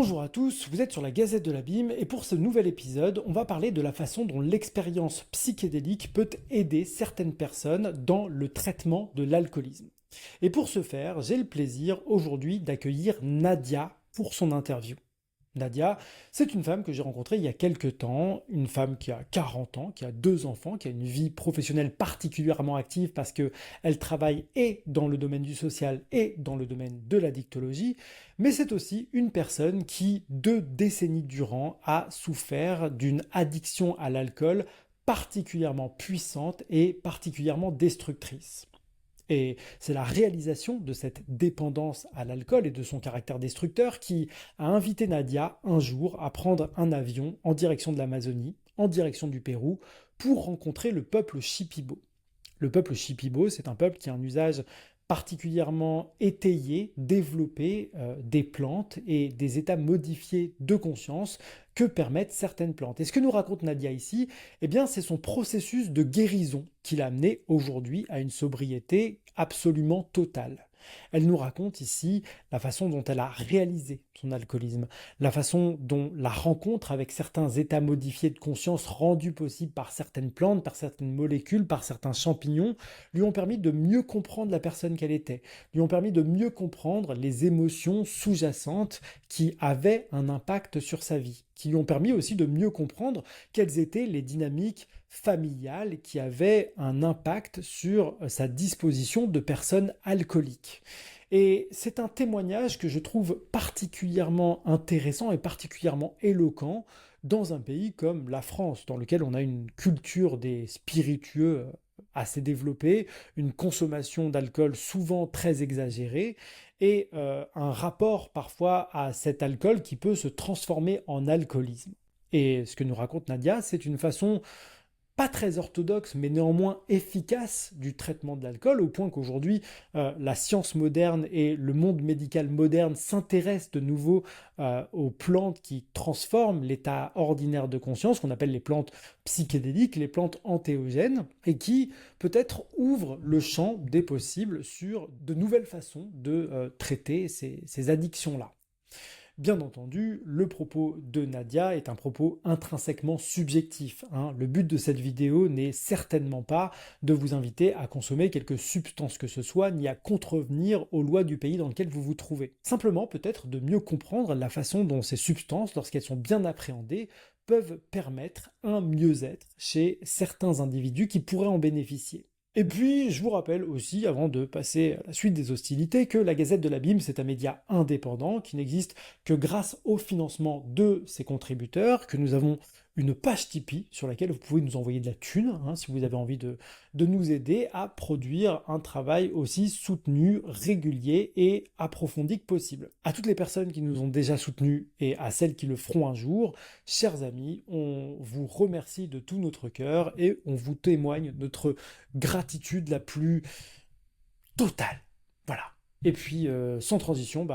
Bonjour à tous, vous êtes sur la Gazette de l'Abîme et pour ce nouvel épisode, on va parler de la façon dont l'expérience psychédélique peut aider certaines personnes dans le traitement de l'alcoolisme. Et pour ce faire, j'ai le plaisir aujourd'hui d'accueillir Nadia pour son interview. Nadia, c'est une femme que j'ai rencontrée il y a quelques temps, une femme qui a 40 ans, qui a deux enfants, qui a une vie professionnelle particulièrement active parce que elle travaille et dans le domaine du social et dans le domaine de la dictologie, mais c'est aussi une personne qui, 2 décennies durant, a souffert d'une addiction à l'alcool particulièrement puissante et particulièrement destructrice. Et c'est la réalisation de cette dépendance à l'alcool et de son caractère destructeur qui a invité Nadia un jour à prendre un avion en direction de l'Amazonie, en direction du Pérou, pour rencontrer le peuple Shipibo. Le peuple Shipibo, c'est un peuple qui a un usage particulièrement étayé, développé des plantes et des états modifiés de conscience que permettent certaines plantes. Et ce que nous raconte Nadia ici, eh bien, c'est son processus de guérison qui l'a amené aujourd'hui à une sobriété absolument totale. Elle nous raconte ici la façon dont elle a réalisé son alcoolisme, la façon dont la rencontre avec certains états modifiés de conscience rendus possibles par certaines plantes, par certaines molécules, par certains champignons, lui ont permis de mieux comprendre la personne qu'elle était, lui ont permis de mieux comprendre les émotions sous-jacentes qui avaient un impact sur sa vie, qui lui ont permis aussi de mieux comprendre quelles étaient les dynamiques familiales qui avaient un impact sur sa disposition de personne alcoolique. Et c'est un témoignage que je trouve particulièrement intéressant et particulièrement éloquent dans un pays comme la France, dans lequel on a une culture des spiritueux assez développée, une consommation d'alcool souvent très exagérée, et un rapport parfois à cet alcool qui peut se transformer en alcoolisme. Et ce que nous raconte Nadia, c'est une façon pas très orthodoxe, mais néanmoins efficace du traitement de l'alcool, au point qu'aujourd'hui, la science moderne et le monde médical moderne s'intéressent de nouveau aux plantes qui transforment l'état ordinaire de conscience, qu'on appelle les plantes psychédéliques, les plantes entéogènes, et qui peut-être ouvrent le champ des possibles sur de nouvelles façons de traiter ces addictions-là. Bien entendu, le propos de Nadia est un propos intrinsèquement subjectif, hein. Le but de cette vidéo n'est certainement pas de vous inviter à consommer quelque substance que ce soit, ni à contrevenir aux lois du pays dans lequel vous vous trouvez. Simplement, peut-être de mieux comprendre la façon dont ces substances, lorsqu'elles sont bien appréhendées, peuvent permettre un mieux-être chez certains individus qui pourraient en bénéficier. Et puis, je vous rappelle aussi, avant de passer à la suite des hostilités, que la Gazette de l'Abîme, c'est un média indépendant qui n'existe que grâce au financement de ses contributeurs, que nous avons une page Tipeee sur laquelle vous pouvez nous envoyer de la thune, hein, si vous avez envie de nous aider à produire un travail aussi soutenu, régulier et approfondi que possible. À toutes les personnes qui nous ont déjà soutenus et à celles qui le feront un jour, chers amis, on vous remercie de tout notre cœur et on vous témoigne notre gratitude la plus totale. Voilà. Et puis, sans transition,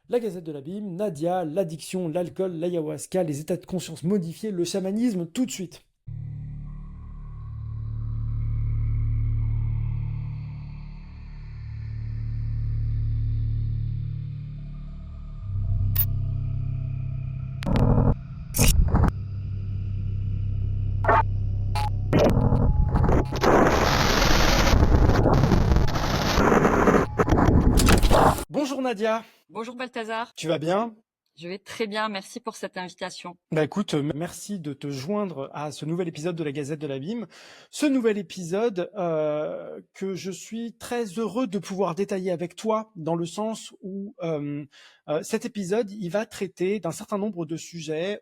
la Gazette de l'Abîme, Nadia, l'addiction, l'alcool, l'ayahuasca, les états de conscience modifiés, le chamanisme, tout de suite. Bonjour Nadia, Bonjour Balthazar, tu vas bien? je vais très bien, merci pour cette invitation. Bah écoute, merci de te joindre à ce nouvel épisode de la Gazette de l'Abîme. Ce nouvel épisode que je suis très heureux de pouvoir détailler avec toi, dans le sens où cet épisode, il va traiter d'un certain nombre de sujets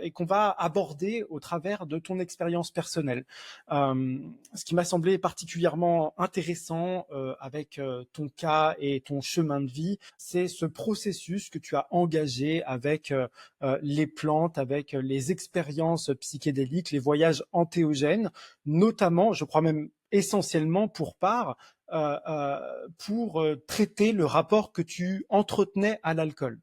et qu'on va aborder au travers de ton expérience personnelle. Ce qui m'a semblé particulièrement intéressant avec ton cas et ton chemin de vie, c'est ce processus que tu as engagé avec les plantes, avec les expériences psychédéliques, les voyages entéogènes, notamment, je crois même essentiellement pour traiter le rapport que tu entretenais à l'alcool.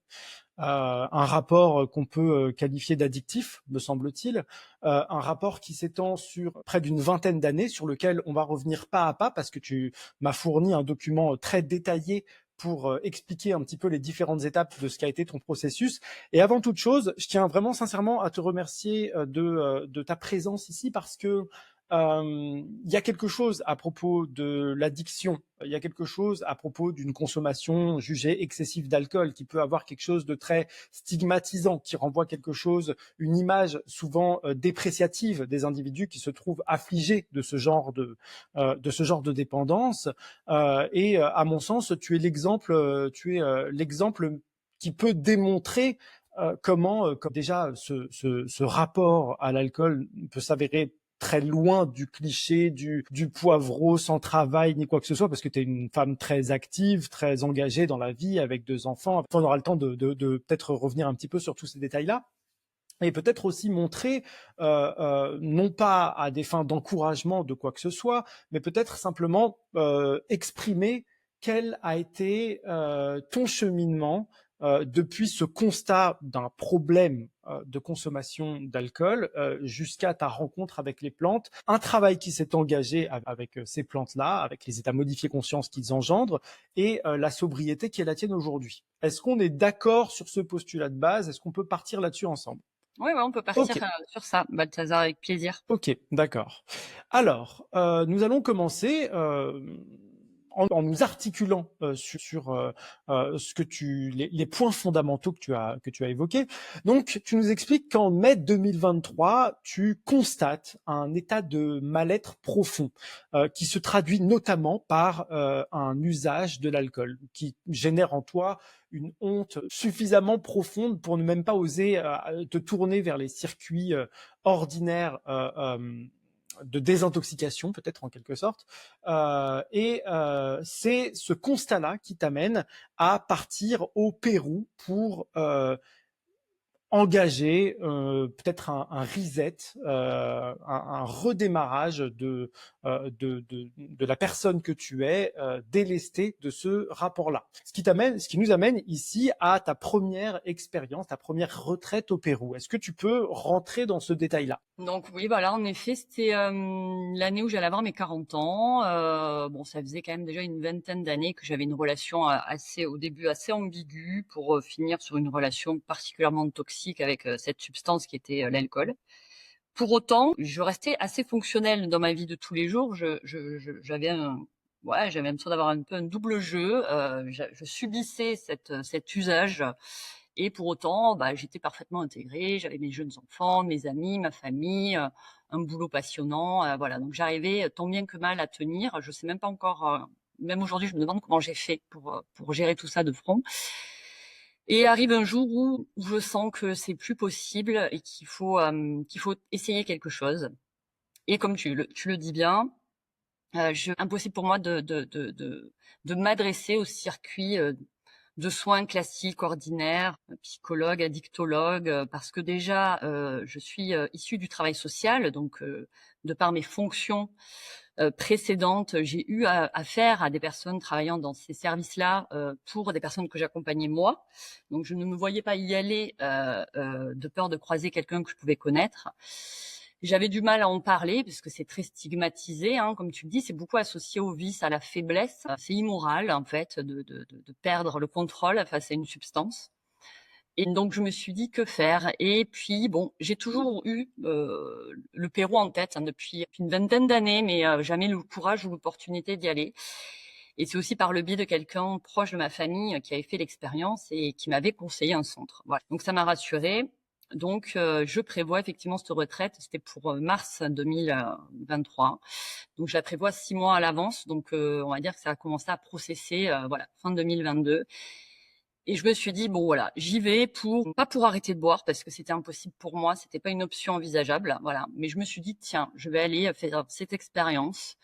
Un rapport qu'on peut qualifier d'addictif, me semble-t-il, un rapport qui s'étend sur près d'une vingtaine d'années, sur lequel on va revenir pas à pas, parce que tu m'as fourni un document très détaillé pour expliquer un petit peu les différentes étapes de ce qu'a été ton processus. Et avant toute chose, je tiens vraiment sincèrement à te remercier de ta présence ici parce que il y a quelque chose à propos de l'addiction, il y a quelque chose à propos d'une consommation jugée excessive d'alcool qui peut avoir quelque chose de très stigmatisant, qui renvoie quelque chose, une image souvent dépréciative des individus qui se trouvent affligés de ce genre de dépendance. À mon sens, tu es l'exemple qui peut démontrer comment comme déjà ce rapport à l'alcool peut s'avérer très loin du cliché du poivreau sans travail ni quoi que ce soit, parce que tu es une femme très active, très engagée dans la vie, avec 2 enfants. On aura le temps de peut-être revenir un petit peu sur tous ces détails-là. Et peut-être aussi montrer, non pas à des fins d'encouragement de quoi que ce soit, mais peut-être simplement exprimer quel a été ton cheminement depuis ce constat d'un problème de consommation d'alcool jusqu'à ta rencontre avec les plantes, un travail qui s'est engagé avec ces plantes-là, avec les états modifiés conscience qu'ils engendrent, et la sobriété qui est la tienne aujourd'hui. Est-ce qu'on est d'accord sur ce postulat de base? Est-ce qu'on peut partir là-dessus ensemble? Ouais, on peut partir Ok, sur ça, Balthazar, avec plaisir. ok, d'accord. Alors, nous allons commencer en nous articulant sur les points fondamentaux que tu as évoqués. Donc, tu nous expliques qu'en mai 2023, tu constates un état de mal-être profond qui se traduit notamment par un usage de l'alcool qui génère en toi une honte suffisamment profonde pour ne même pas oser te tourner vers les circuits ordinaires de désintoxication, peut-être en quelque sorte. C'est ce constat-là qui t'amène à partir au Pérou pour engager peut-être un reset, un redémarrage de la personne que tu es, délestée de ce rapport-là. Ce qui nous amène ici à ta première expérience, ta première retraite au Pérou. Est-ce que tu peux rentrer dans ce détail-là? Donc oui, voilà, en effet, c'était l'année où j'allais avoir mes 40 ans. Bon, ça faisait quand même déjà une vingtaine d'années que j'avais une relation au début assez ambiguë pour finir sur une relation particulièrement toxique avec cette substance qui était l'alcool. Pour autant, je restais assez fonctionnelle dans ma vie de tous les jours. J'avais l'impression d'avoir un peu un double jeu. Je subissais cet usage. Et pour autant, j'étais parfaitement intégrée. J'avais mes jeunes enfants, mes amis, ma famille, un boulot passionnant. Voilà, donc j'arrivais tant bien que mal à tenir. Je sais même pas encore. Même aujourd'hui, je me demande comment j'ai fait pour gérer tout ça de front. Et arrive un jour où je sens que c'est plus possible et qu'il faut essayer quelque chose. Et comme tu le dis bien, impossible pour moi de m'adresser au circuit de soins classiques, ordinaires, psychologue, addictologue, parce que déjà, je suis issue du travail social, donc de par mes fonctions précédentes, j'ai eu affaire à des personnes travaillant dans ces services-là pour des personnes que j'accompagnais moi. Donc, je ne me voyais pas y aller de peur de croiser quelqu'un que je pouvais connaître. J'avais du mal à en parler parce que c'est très stigmatisé, hein, comme tu le dis, c'est beaucoup associé au vice, à la faiblesse. C'est immoral en fait de perdre le contrôle face à une substance. Et donc je me suis dit que faire. Et puis bon, j'ai toujours eu le Pérou en tête depuis une vingtaine d'années, mais jamais le courage ou l'opportunité d'y aller. Et c'est aussi par le biais de quelqu'un proche de ma famille qui avait fait l'expérience et qui m'avait conseillé un centre. Voilà. Donc ça m'a rassurée. Donc je prévois effectivement cette retraite. C'était pour mars 2023. Donc je la prévois 6 mois à l'avance. Donc on va dire que ça a commencé à processer voilà, fin 2022. Et je me suis dit, bon voilà, j'y vais pas pour arrêter de boire parce que c'était impossible pour moi, c'était pas une option envisageable, voilà. Mais je me suis dit, tiens, je vais aller faire cette expérience.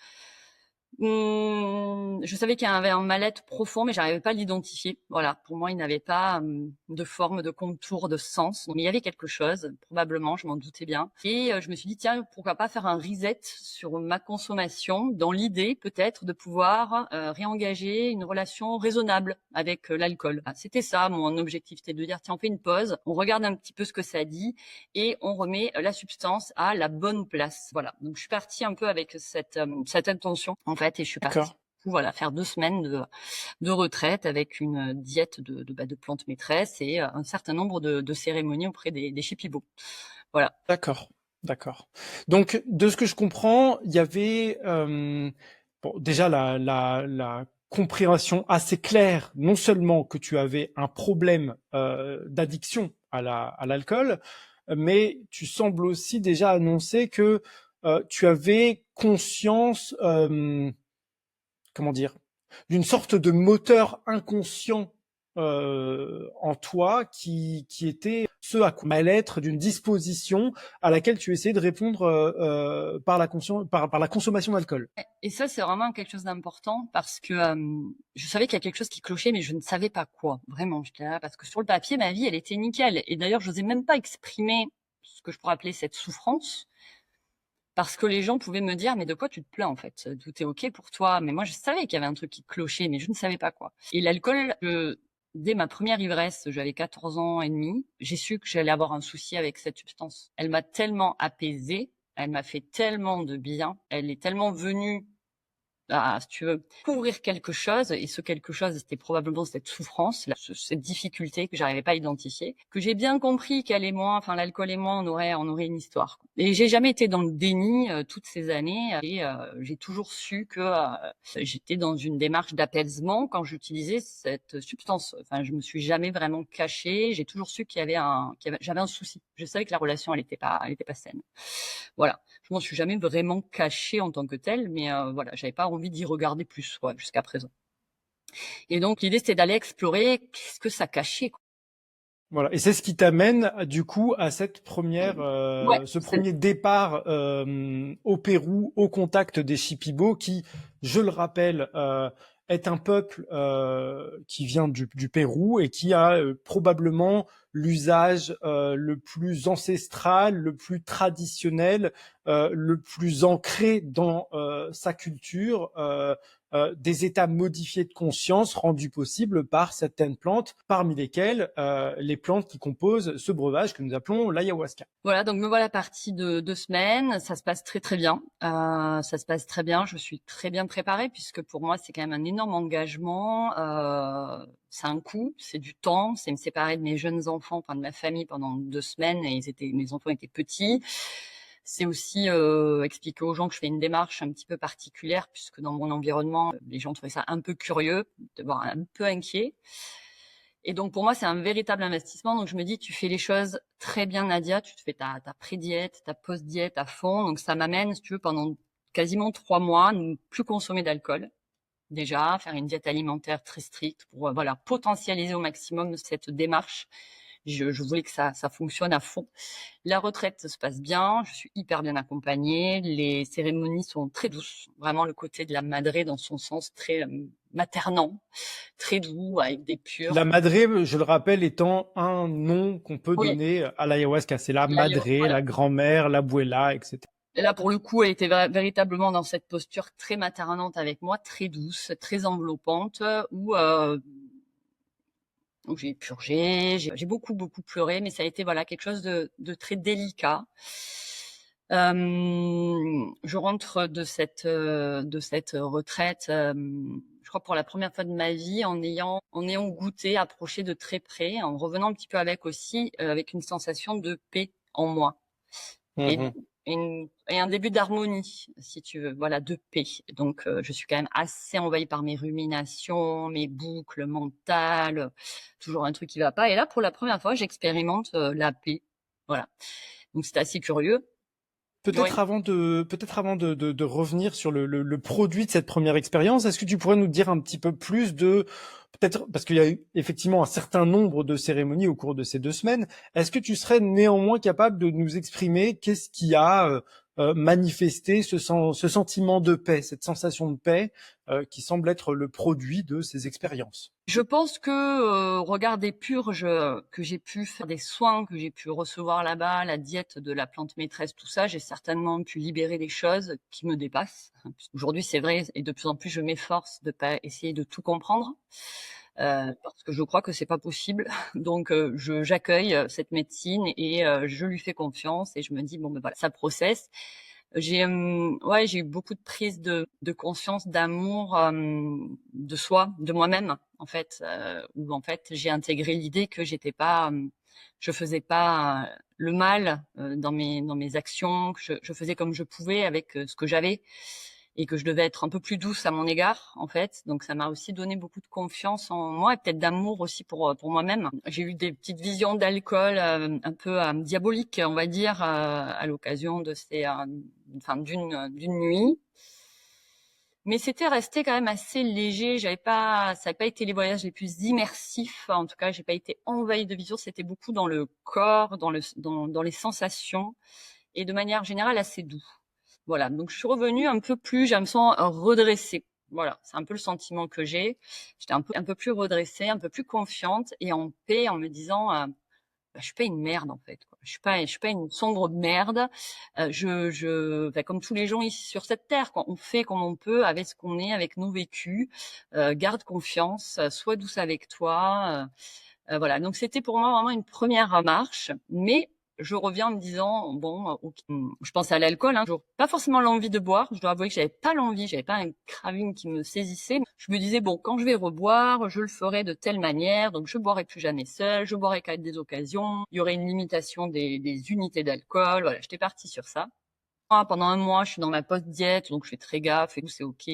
Je savais qu'il y avait un mal-être profond, mais j'arrivais pas à l'identifier. Voilà, pour moi, il n'avait pas de forme, de contour, de sens. Mais il y avait quelque chose, probablement, je m'en doutais bien. Et je me suis dit, tiens, pourquoi pas faire un reset sur ma consommation, dans l'idée peut-être de pouvoir réengager une relation raisonnable avec l'alcool. C'était ça mon objectif, c'était de dire, tiens, on fait une pause, on regarde un petit peu ce que ça dit et on remet la substance à la bonne place. Voilà, donc je suis partie un peu avec cette intention, en fait, et je suis partie. D'accord. coup, voilà, faire 2 semaines de retraite avec une diète de plantes maîtresses et un certain nombre de cérémonies auprès des Shipibos. Voilà. D'accord, d'accord. Donc, de ce que je comprends, il y avait bon, déjà la compréhension assez claire, non seulement que tu avais un problème d'addiction à l'alcool, mais tu sembles aussi déjà annoncer que tu avais conscience, comment dire, d'une sorte de moteur inconscient en toi qui était ce à quoi mal-être d'une disposition à laquelle tu essayais de répondre par la consommation d'alcool. Et ça, c'est vraiment quelque chose d'important parce que je savais qu'il y a quelque chose qui clochait, mais je ne savais pas quoi. Vraiment, j'étais là parce que sur le papier, ma vie, elle était nickel. Et d'ailleurs, je n'osais même pas exprimer ce que je pourrais appeler cette souffrance parce que les gens pouvaient me dire, mais de quoi tu te plains en fait? Tout est ok pour toi. Mais moi, je savais qu'il y avait un truc qui clochait, mais je ne savais pas quoi. Et l'alcool, dès ma première ivresse, j'avais 14 ans et demi, j'ai su que j'allais avoir un souci avec cette substance. Elle m'a tellement apaisée, elle m'a fait tellement de bien, elle est tellement venue si tu veux, couvrir quelque chose, et ce quelque chose, c'était probablement cette souffrance, cette difficulté que j'arrivais pas à identifier, que j'ai bien compris qu'elle et moi, enfin l'alcool et moi, on aurait une histoire. Et j'ai jamais été dans le déni toutes ces années, et j'ai toujours su que j'étais dans une démarche d'apaisement quand j'utilisais cette substance. Enfin, je me suis jamais vraiment cachée. J'ai toujours su j'avais un souci. Je savais que la relation, elle était pas saine. Voilà. Je m'en suis jamais vraiment cachée en tant que telle, mais voilà, j'avais pas envie d'y regarder plus, ouais, jusqu'à présent. Et donc l'idée c'était d'aller explorer qu'est-ce que ça cachait, quoi. Voilà. Et c'est ce qui t'amène du coup à Ouais, ce premier départ au Pérou, au contact des Shipibo, qui, je le rappelle, est un peuple qui vient du Pérou et qui a probablement l'usage le plus ancestral, le plus traditionnel, le plus ancré dans sa culture. Des états modifiés de conscience rendus possibles par certaines plantes, parmi lesquelles les plantes qui composent ce breuvage que nous appelons l'ayahuasca. Voilà, donc me voilà partie de 2 semaines. Ça se passe très très bien. Ça se passe très bien. Je suis très bien préparée puisque pour moi c'est quand même un énorme engagement. C'est un coût, c'est du temps, c'est me séparer de mes jeunes enfants, enfin de ma famille pendant 2 semaines et mes enfants étaient petits. C'est aussi expliquer aux gens que je fais une démarche un petit peu particulière puisque dans mon environnement, les gens trouvaient ça un peu curieux, voire un peu inquiets. Et donc pour moi, c'est un véritable investissement. Donc je me dis, tu fais les choses très bien, Nadia. Tu te fais ta pré-diète, ta post-diète à fond. Donc ça m'amène, si tu veux, pendant quasiment 3 mois, ne plus consommer d'alcool. Déjà, faire une diète alimentaire très stricte pour voilà potentialiser au maximum cette démarche. Je voulais que ça fonctionne à fond. La retraite se passe bien, je suis hyper bien accompagnée, les cérémonies sont très douces, vraiment le côté de la madré dans son sens très maternant, très doux, avec des pures. La madré, je le rappelle, étant un nom qu'on peut Oui, donner à l'ayahuasca. C'est la madré, voilà. la grand-mère, l'abuela, etc. Et là, pour le coup, elle était véritablement dans cette posture très maternante avec moi, très douce, très enveloppante, où j'ai purgé, j'ai beaucoup, beaucoup pleuré, mais ça a été voilà quelque chose de très délicat. Je rentre de cette retraite, je crois pour la première fois de ma vie, en ayant goûté, approché de très près, en revenant un petit peu avec aussi, avec une sensation de paix en moi. Et, Mhm. et un début d'harmonie, si tu veux, voilà, de paix. Donc, je suis quand même assez envahie par mes ruminations, mes boucles mentales, toujours un truc qui va pas. Et là, pour la première fois, j'expérimente la paix. Voilà. Donc, c'est assez curieux. Oui. Peut-être avant de revenir sur le produit de cette première expérience, est-ce que tu pourrais nous dire un petit peu plus de, peut-être, parce qu'il y a eu effectivement un certain nombre de cérémonies au cours de ces 2 semaines, est-ce que tu serais néanmoins capable de nous exprimer qu'est-ce qui a manifesté ce sentiment de paix, cette sensation de paix qui semble être le produit de ces expériences? Je pense que au regard des purges que j'ai pu faire, des soins que j'ai pu recevoir là-bas, la diète de la plante maîtresse, tout ça, j'ai certainement pu libérer des choses qui me dépassent. Aujourd'hui, c'est vrai, et de plus en plus, je m'efforce de pas essayer de tout comprendre, parce que je crois que c'est pas possible. Donc, j'accueille cette médecine et je lui fais confiance et je me dis bon ben voilà, ça processe. Ouais, j'ai eu beaucoup de prise de conscience, d'amour, de soi, de moi-même, en fait, où en fait j'ai intégré l'idée que je faisais pas le mal dans mes actions, que je faisais comme je pouvais avec ce que j'avais et que je devais être un peu plus douce à mon égard, en fait. Donc ça m'a aussi donné beaucoup de confiance en moi et peut-être d'amour aussi pour moi-même. J'ai eu des petites visions d'alcool un peu diaboliques, on va dire, à l'occasion de d'une nuit. Mais c'était resté quand même assez léger. Ça n'a pas été les voyages les plus immersifs. En tout cas, j'ai pas été envahie de visions. C'était beaucoup dans le corps, dans les sensations et de manière générale assez doux. Voilà. Donc, je suis revenue un peu plus, je me sens redressée. Voilà. C'est un peu le sentiment que j'ai. J'étais un peu plus redressée, un peu plus confiante et en paix en me disant, je suis pas une merde en fait, quoi. Je suis pas une sombre merde. Comme tous les gens ici sur cette terre, quoi. On fait comme on peut avec ce qu'on est, avec nos vécus. Garde confiance, sois douce avec toi. Voilà. Donc c'était pour moi vraiment une première marche, mais je reviens en me disant bon, ok. Je pense à l'alcool, hein, pas forcément l'envie de boire. Je dois avouer que j'avais pas un craving qui me saisissait. Je me disais bon, quand je vais reboire, je le ferai de telle manière, donc je boirai plus jamais seule, je boirai qu'à des occasions. Il y aurait une limitation des unités d'alcool. Voilà, j'étais partie sur ça. Pendant un mois, je suis dans ma post-diète, donc je fais très gaffe et tout, c'est ok.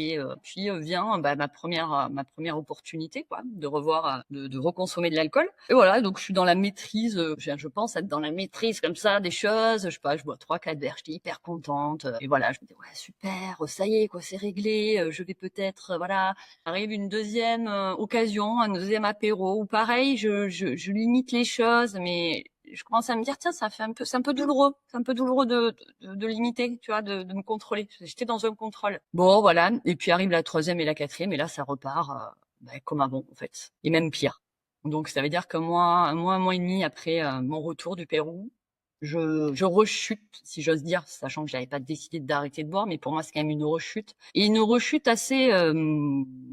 Puis vient ma première opportunité, quoi, de revoir, de reconsommer de l'alcool. Et voilà, donc je suis dans la maîtrise. Je pense être dans la maîtrise comme ça des choses. Je sais pas, je bois 3, 4 verres, j'étais hyper contente. Et voilà, je me dis ouais super, ça y est quoi, c'est réglé. Je vais peut-être, voilà, arrive une deuxième occasion, un deuxième apéro ou pareil, je limite les choses, mais je commence à me dire tiens c'est un peu douloureux, de limiter, tu vois, de me contrôler. J'étais dans un contrôle. Bon voilà, et puis arrive la troisième et la quatrième et là ça repart comme avant en fait, et même pire. Donc ça veut dire que un mois et demi après mon retour du Pérou, je rechute, si j'ose dire, sachant que j'avais pas décidé d'arrêter de boire, mais pour moi c'est quand même une rechute et une rechute assez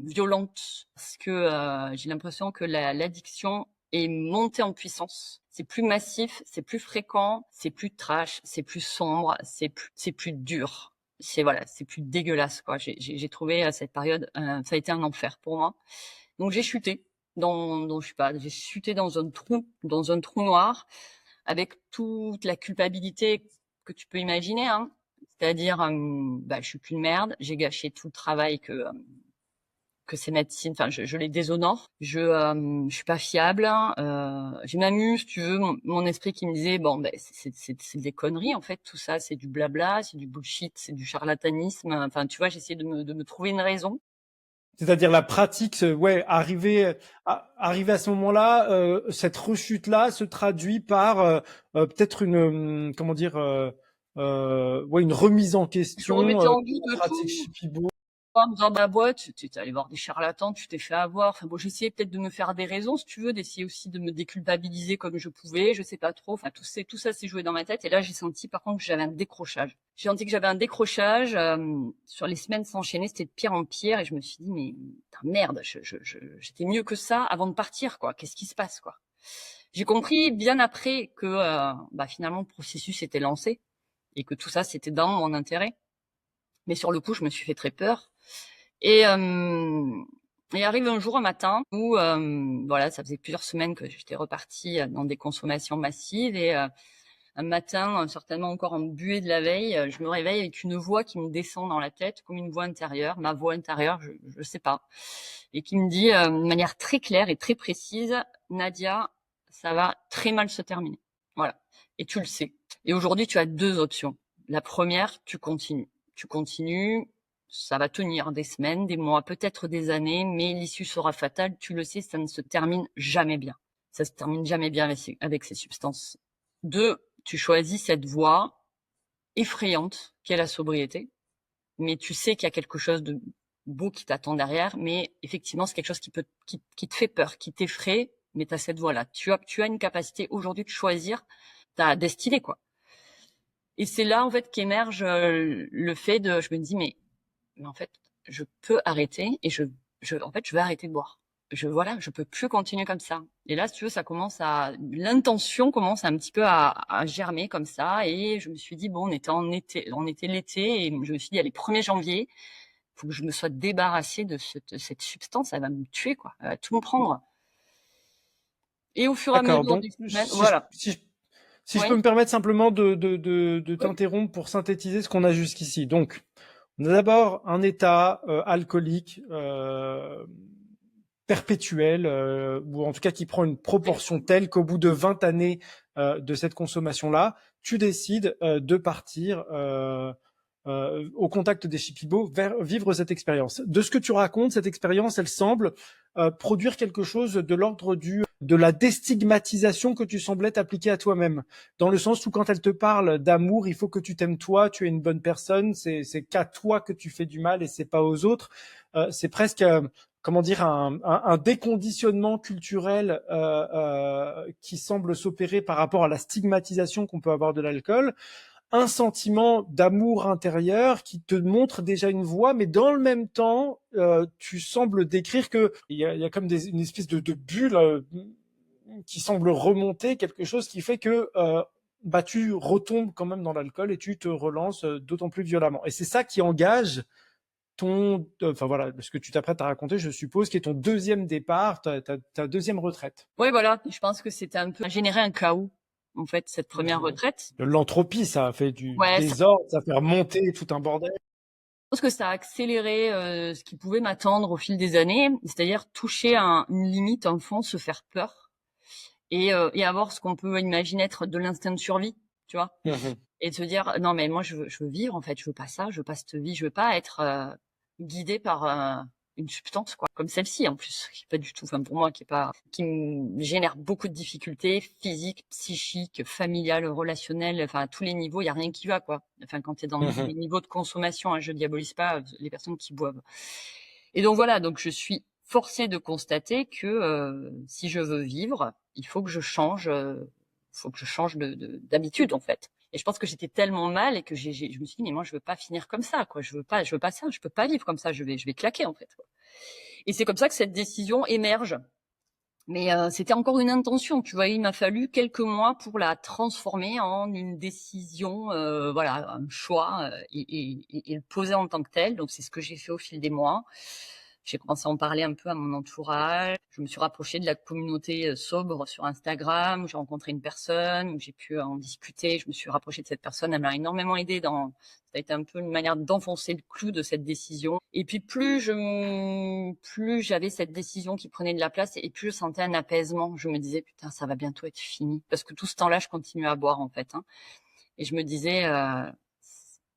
violente parce que j'ai l'impression que l'addiction est montée en puissance. C'est plus massif, c'est plus fréquent, c'est plus trash, c'est plus sombre, c'est plus dur. C'est voilà, c'est plus dégueulasse quoi. J'ai trouvé cette période, ça a été un enfer pour moi. Donc j'ai chuté je sais pas, j'ai chuté dans un trou noir avec toute la culpabilité que tu peux imaginer, hein. C'est-à-dire, je suis qu'une merde, j'ai gâché tout le travail que ces médecines, enfin, je les déshonore. Je suis pas fiable. J'ai même eu, si tu veux, mon esprit qui me disait, bon, ben, c'est des conneries, en fait, tout ça, c'est du blabla, c'est du bullshit, c'est du charlatanisme. Enfin, tu vois, j'essayais de me trouver une raison. C'est-à-dire la pratique, ouais, arriver à ce moment-là, cette rechute-là se traduit par peut-être comment dire, ouais, une remise en Je question remettais de en doute la de pratique tout. Shipibo. Dans ma boîte, tu es allé voir des charlatans, tu t'es fait avoir. Enfin bon, j'essayais peut-être de me faire des raisons, si tu veux, d'essayer aussi de me déculpabiliser comme je pouvais, je sais pas trop. Enfin, tout ça s'est joué dans ma tête. Et là, j'ai senti, par contre, que j'avais un décrochage. J'ai senti que j'avais un décrochage. Sur les semaines s'enchaînaient, c'était de pire en pire. Et je me suis dit, mais putain, merde, j'étais mieux que ça avant de partir, quoi. Qu'est-ce qui se passe, quoi? J'ai compris bien après que, finalement, le processus était lancé et que tout ça, c'était dans mon intérêt. Mais sur le coup, je me suis fait très peur. Et, et arrive un jour, un matin, où voilà, ça faisait plusieurs semaines que j'étais repartie dans des consommations massives. Et un matin, certainement encore en buée de la veille, je me réveille avec une voix qui me descend dans la tête, comme une voix intérieure, ma voix intérieure, je sais pas, et qui me dit de manière très claire et très précise, Nadia, ça va très mal se terminer. Voilà. Et tu le sais. Et aujourd'hui, tu as deux options. La première, tu continues. Tu continues, ça va tenir des semaines, des mois, peut-être des années, mais l'issue sera fatale. Tu le sais, ça ne se termine jamais bien. Ça se termine jamais bien avec ces substances. Deux, tu choisis cette voie effrayante qu'est la sobriété, mais tu sais qu'il y a quelque chose de beau qui t'attend derrière, mais effectivement, c'est quelque chose qui te fait peur, qui t'effraie, mais tu as cette voie-là. Tu as une capacité aujourd'hui de choisir ta destinée, quoi. Et c'est là, en fait, qu'émerge le fait je me dis, mais en fait, je peux arrêter et en fait, je vais arrêter de boire. je peux plus continuer comme ça. Et là, si tu veux, l'intention commence un petit peu à germer comme ça. Et je me suis dit, bon, on était l'été, et je me suis dit, allez, 1er janvier, faut que je me sois débarrassée de cette substance, elle va me tuer, quoi. Elle va tout me prendre. Et au fur et à D'accord, mesure donc des semaines, voilà. si je peux Oui, me permettre simplement de oui, t'interrompre pour synthétiser ce qu'on a jusqu'ici. Donc, on a d'abord un état alcoolique perpétuel, ou en tout cas qui prend une oui. proportion telle qu'au bout de 20 années de cette consommation-là, tu décides de partir au contact des Shipibo vers vivre cette expérience. De ce que tu racontes, cette expérience, elle semble produire quelque chose de l'ordre de la déstigmatisation que tu semblais t'appliquer à toi-même, dans le sens où quand elle te parle d'amour, il faut que tu t'aimes toi, tu es une bonne personne, c'est qu'à toi que tu fais du mal et c'est pas aux autres. C'est presque comment dire un déconditionnement culturel qui semble s'opérer par rapport à la stigmatisation qu'on peut avoir de l'alcool, un sentiment d'amour intérieur qui te montre déjà une voie, mais dans le même temps, tu sembles décrire que il y a comme une espèce de bulle qui semble remonter, quelque chose qui fait que bah, tu retombes quand même dans l'alcool et tu te relances d'autant plus violemment. Et c'est ça qui engage enfin voilà, ce que tu t'apprêtes à raconter, je suppose, qui est ton deuxième départ, ta deuxième retraite. Ouais, voilà. Je pense que c'était un peu, ça a généré un chaos, en fait, cette première Mhm. retraite. De l'entropie, ça a fait du Ouais, désordre, ça fait remonter tout un bordel. je pense que ça a accéléré ce qui pouvait m'attendre au fil des années, c'est-à-dire toucher une limite, un fond, se faire peur et avoir ce qu'on peut imaginer être de l'instinct de survie, tu vois, Mhm. et de se dire non mais moi je veux vivre en fait, je veux pas ça, je veux pas cette vie, je veux pas être guidée par une substance quoi, comme celle-ci en plus, qui est pas du tout, enfin pour moi qui est pas, qui me génère beaucoup de difficultés physiques, psychiques, familiales, relationnelles, enfin à tous les niveaux, il y a rien qui va quoi. Enfin quand tu es dans Mhm. les niveaux de consommation, hein, je diabolise pas les personnes qui boivent. Et donc voilà, donc je suis forcée de constater que si je veux vivre, il faut que je change, faut que je change d'habitude en fait. Et je pense que j'étais tellement mal et que je me suis dit mais moi je veux pas finir comme ça quoi, je veux pas ça, je peux pas vivre comme ça, je vais claquer en fait. Quoi. Et c'est comme ça que cette décision émerge. Mais c'était encore une intention, tu vois. Il m'a fallu quelques mois pour la transformer en une décision, voilà, un choix et le poser en tant que tel. Donc c'est ce que j'ai fait au fil des mois. J'ai commencé à en parler un peu à mon entourage. Je me suis rapprochée de la communauté sobre sur Instagram, où j'ai rencontré une personne, où j'ai pu en discuter. Je me suis rapprochée de cette personne. Elle m'a énormément aidée ça a été un peu une manière d'enfoncer le clou de cette décision. Et puis plus j'avais cette décision qui prenait de la place et plus je sentais un apaisement. Je me disais putain ça va bientôt être fini parce que tout ce temps-là je continuais à boire en fait. Hein. Et je me disais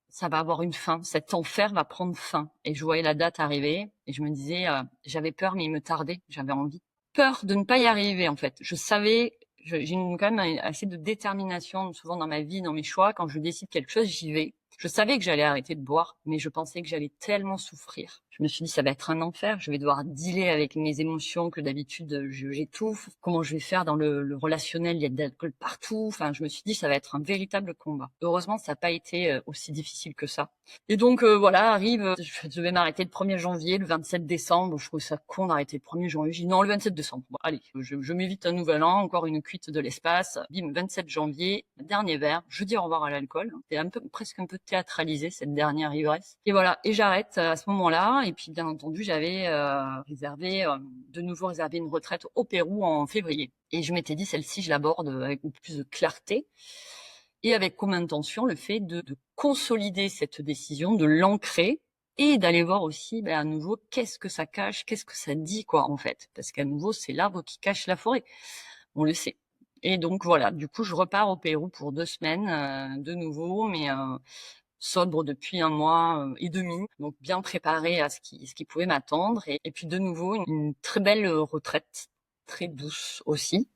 ça va avoir une fin. Cet enfer va prendre fin. Et je voyais la date arriver et je me disais j'avais peur mais il me tardait. J'avais envie. Peur de ne pas y arriver en fait. Je savais j'ai quand même assez de détermination souvent dans ma vie, dans mes choix. Quand je décide quelque chose, j'y vais. Je savais que j'allais arrêter de boire, mais je pensais que j'allais tellement souffrir. Je me suis dit, ça va être un enfer. Je vais devoir dealer avec mes émotions que d'habitude j'étouffe. Comment je vais faire dans le relationnel? Il y a de l'alcool partout. Enfin, je me suis dit, ça va être un véritable combat. Heureusement, ça n'a pas été aussi difficile que ça. Et donc, voilà, je devais m'arrêter le 1er janvier, le 27 décembre. Je trouve ça con d'arrêter le 1er janvier. J'ai dit non, le 27 décembre. Bon, allez, je m'évite un nouvel an, encore une cuite de l'espace. Bim, 27 janvier, dernier verre. Je dis au revoir à l'alcool. C'est presque un peu théâtralisé, cette dernière ivresse. Et voilà, et j'arrête à ce moment-là. Et puis, bien entendu, j'avais de nouveau réservé une retraite au Pérou en février. Et je m'étais dit, celle-ci, je l'aborde avec beaucoup plus de clarté et avec comme intention le fait de consolider cette décision, de l'ancrer et d'aller voir aussi à nouveau qu'est-ce que ça cache, qu'est-ce que ça dit quoi en fait, parce qu'à nouveau c'est l'arbre qui cache la forêt, on le sait. Et donc voilà, du coup je repars au Pérou pour 2 semaines de nouveau, mais sobre depuis un mois et demi, donc bien préparé à ce qui pouvait m'attendre, et puis de nouveau une très belle retraite, très douce aussi.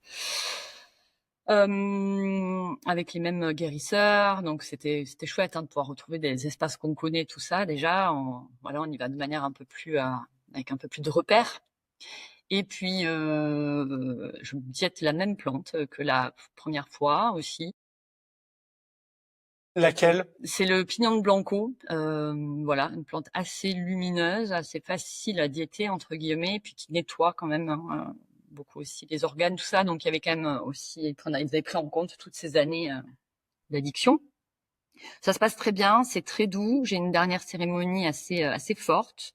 Avec les mêmes guérisseurs, donc c'était chouette hein, de pouvoir retrouver des espaces qu'on connaît, tout ça. Déjà, voilà, on y va de manière un peu plus avec un peu plus de repères. Et puis, je diète la même plante que la première fois aussi. Laquelle? C'est le pignon de Blanco, voilà, une plante assez lumineuse, assez facile à diéter entre guillemets, puis qui nettoie quand même beaucoup aussi les organes, tout ça. Donc il y avait quand même aussi, ils avaient pris en compte toutes ces années d'addiction. Ça se passe très bien, c'est très doux. J'ai une dernière cérémonie assez forte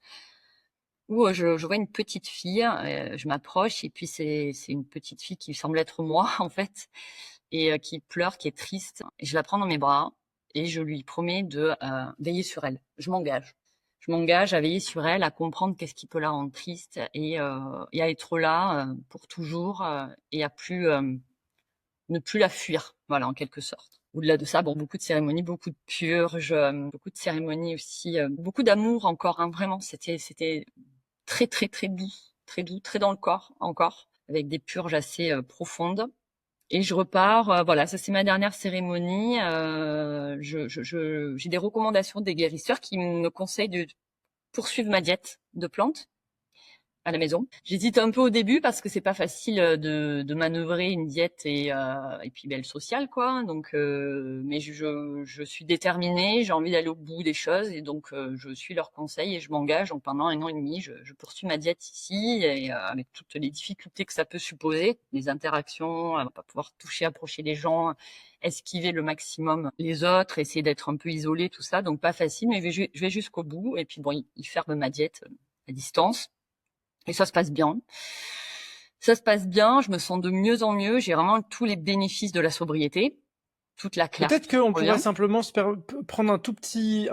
où je vois une petite fille, je m'approche et puis c'est une petite fille qui semble être moi en fait et qui pleure, qui est triste. Et je la prends dans mes bras et je lui promets de veiller sur elle. Je m'engage. Je m'engage à veiller sur elle, à comprendre qu'est-ce qui peut la rendre triste et à être là pour toujours et à plus ne plus la fuir, voilà, en quelque sorte. Au-delà de ça, bon, beaucoup de cérémonies, beaucoup de purges, beaucoup de cérémonies aussi, beaucoup d'amour encore, hein, vraiment, c'était très, très, très doux, très dans le corps encore, avec des purges assez profondes. Et je repars, voilà, ça c'est ma dernière cérémonie. J'ai des recommandations des guérisseurs qui me conseillent de poursuivre ma diète de plantes à la maison. J'hésite un peu au début parce que c'est pas facile de manœuvrer une diète et puis le social quoi. Donc mais je suis déterminée, j'ai envie d'aller au bout des choses et donc je suis leurs conseils et je m'engage. Donc pendant 1 an et demi, je poursuis ma diète ici et avec toutes les difficultés que ça peut supposer, les interactions, pas pouvoir toucher, approcher les gens, esquiver le maximum les autres, essayer d'être un peu isolée, tout ça. Donc pas facile, mais je vais jusqu'au bout et puis bon, ils ferment ma diète à distance. Et ça se passe bien. Ça se passe bien, je me sens de mieux en mieux, j'ai vraiment tous les bénéfices de la sobriété, toute la Peut-être clarté qu'on pourrait revient. simplement prendre un tout petit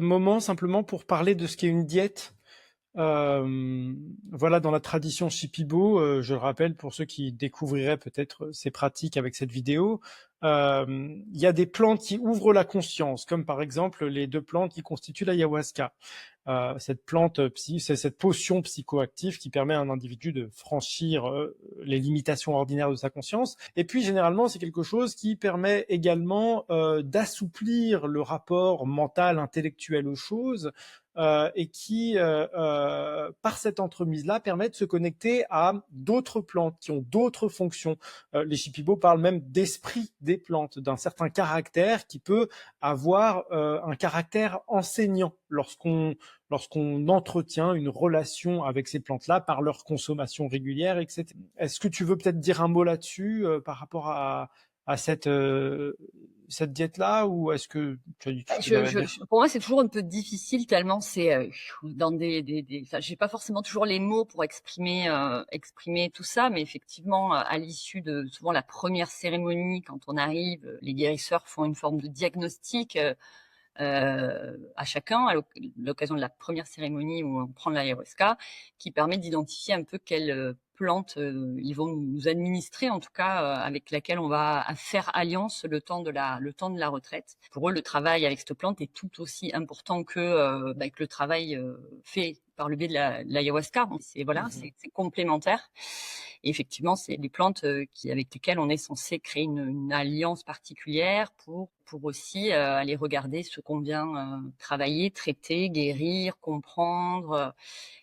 moment simplement pour parler de ce qu'est une diète. Voilà, dans la tradition Shipibo, je le rappelle pour ceux qui découvriraient peut-être ces pratiques avec cette vidéo, il y a des plantes qui ouvrent la conscience, comme par exemple les 2 plantes qui constituent l'ayahuasca. Cette plante, c'est cette potion psychoactive qui permet à un individu de franchir les limitations ordinaires de sa conscience. Et puis généralement, c'est quelque chose qui permet également d'assouplir le rapport mental, intellectuel aux choses, et qui, par cette entremise-là, permet de se connecter à d'autres plantes qui ont d'autres fonctions. Les Shipibo parlent même d'esprit des plantes, d'un certain caractère qui peut avoir un caractère enseignant lorsqu'on entretient une relation avec ces plantes-là par leur consommation régulière, etc. Est-ce que tu veux peut-être dire un mot là-dessus par rapport à cette diète-là, ou est-ce que tu as du tout à dire? Pour moi, c'est toujours un peu difficile tellement c'est dans enfin, j'ai pas forcément toujours les mots pour exprimer tout ça, mais effectivement, à l'issue de souvent la première cérémonie, quand on arrive, les guérisseurs font une forme de diagnostic à chacun à l'occasion de la première cérémonie où on prend de l'ayahuasca, qui permet d'identifier un peu quelle plante ils vont nous administrer, en tout cas avec laquelle on va faire alliance le temps de la retraite. Pour eux, le travail avec cette plante est tout aussi important que le travail fait par le biais de l'ayahuasca. C'est voilà, c'est complémentaire. Et effectivement, c'est les plantes avec lesquelles on est censé créer une alliance particulière pour aussi aller regarder ce qu'on vient travailler, traiter, guérir, comprendre,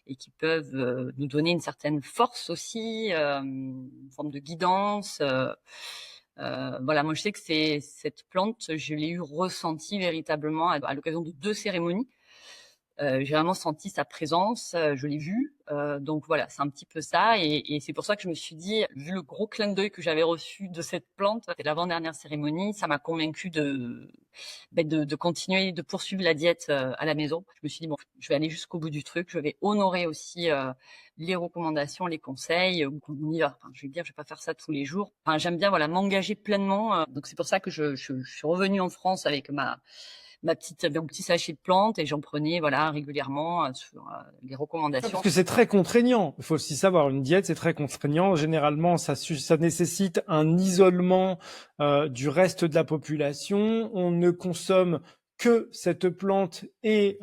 et qui peuvent nous donner une certaine force aussi, une forme de guidance. Voilà, moi je sais que cette plante, je l'ai eu ressentie véritablement à l'occasion de 2 cérémonies. J'ai vraiment senti sa présence, je l'ai vue, donc voilà, c'est un petit peu ça et c'est pour ça que je me suis dit, vu le gros clin d'œil que j'avais reçu de cette plante, c'était l'avant-dernière cérémonie, ça m'a convaincue de continuer, de poursuivre la diète à la maison. Je me suis dit bon, je vais aller jusqu'au bout du truc, je vais honorer aussi les recommandations, les conseils, on y va. Enfin, je vais dire, je vais pas faire ça tous les jours. Enfin, j'aime bien voilà m'engager pleinement, donc c'est pour ça que je suis revenue en France avec mon petit sachet de plantes et j'en prenais voilà régulièrement sur les recommandations. Parce que c'est très contraignant. Il faut aussi savoir, une diète, c'est très contraignant. Généralement, ça nécessite un isolement du reste de la population. On ne consomme que cette plante et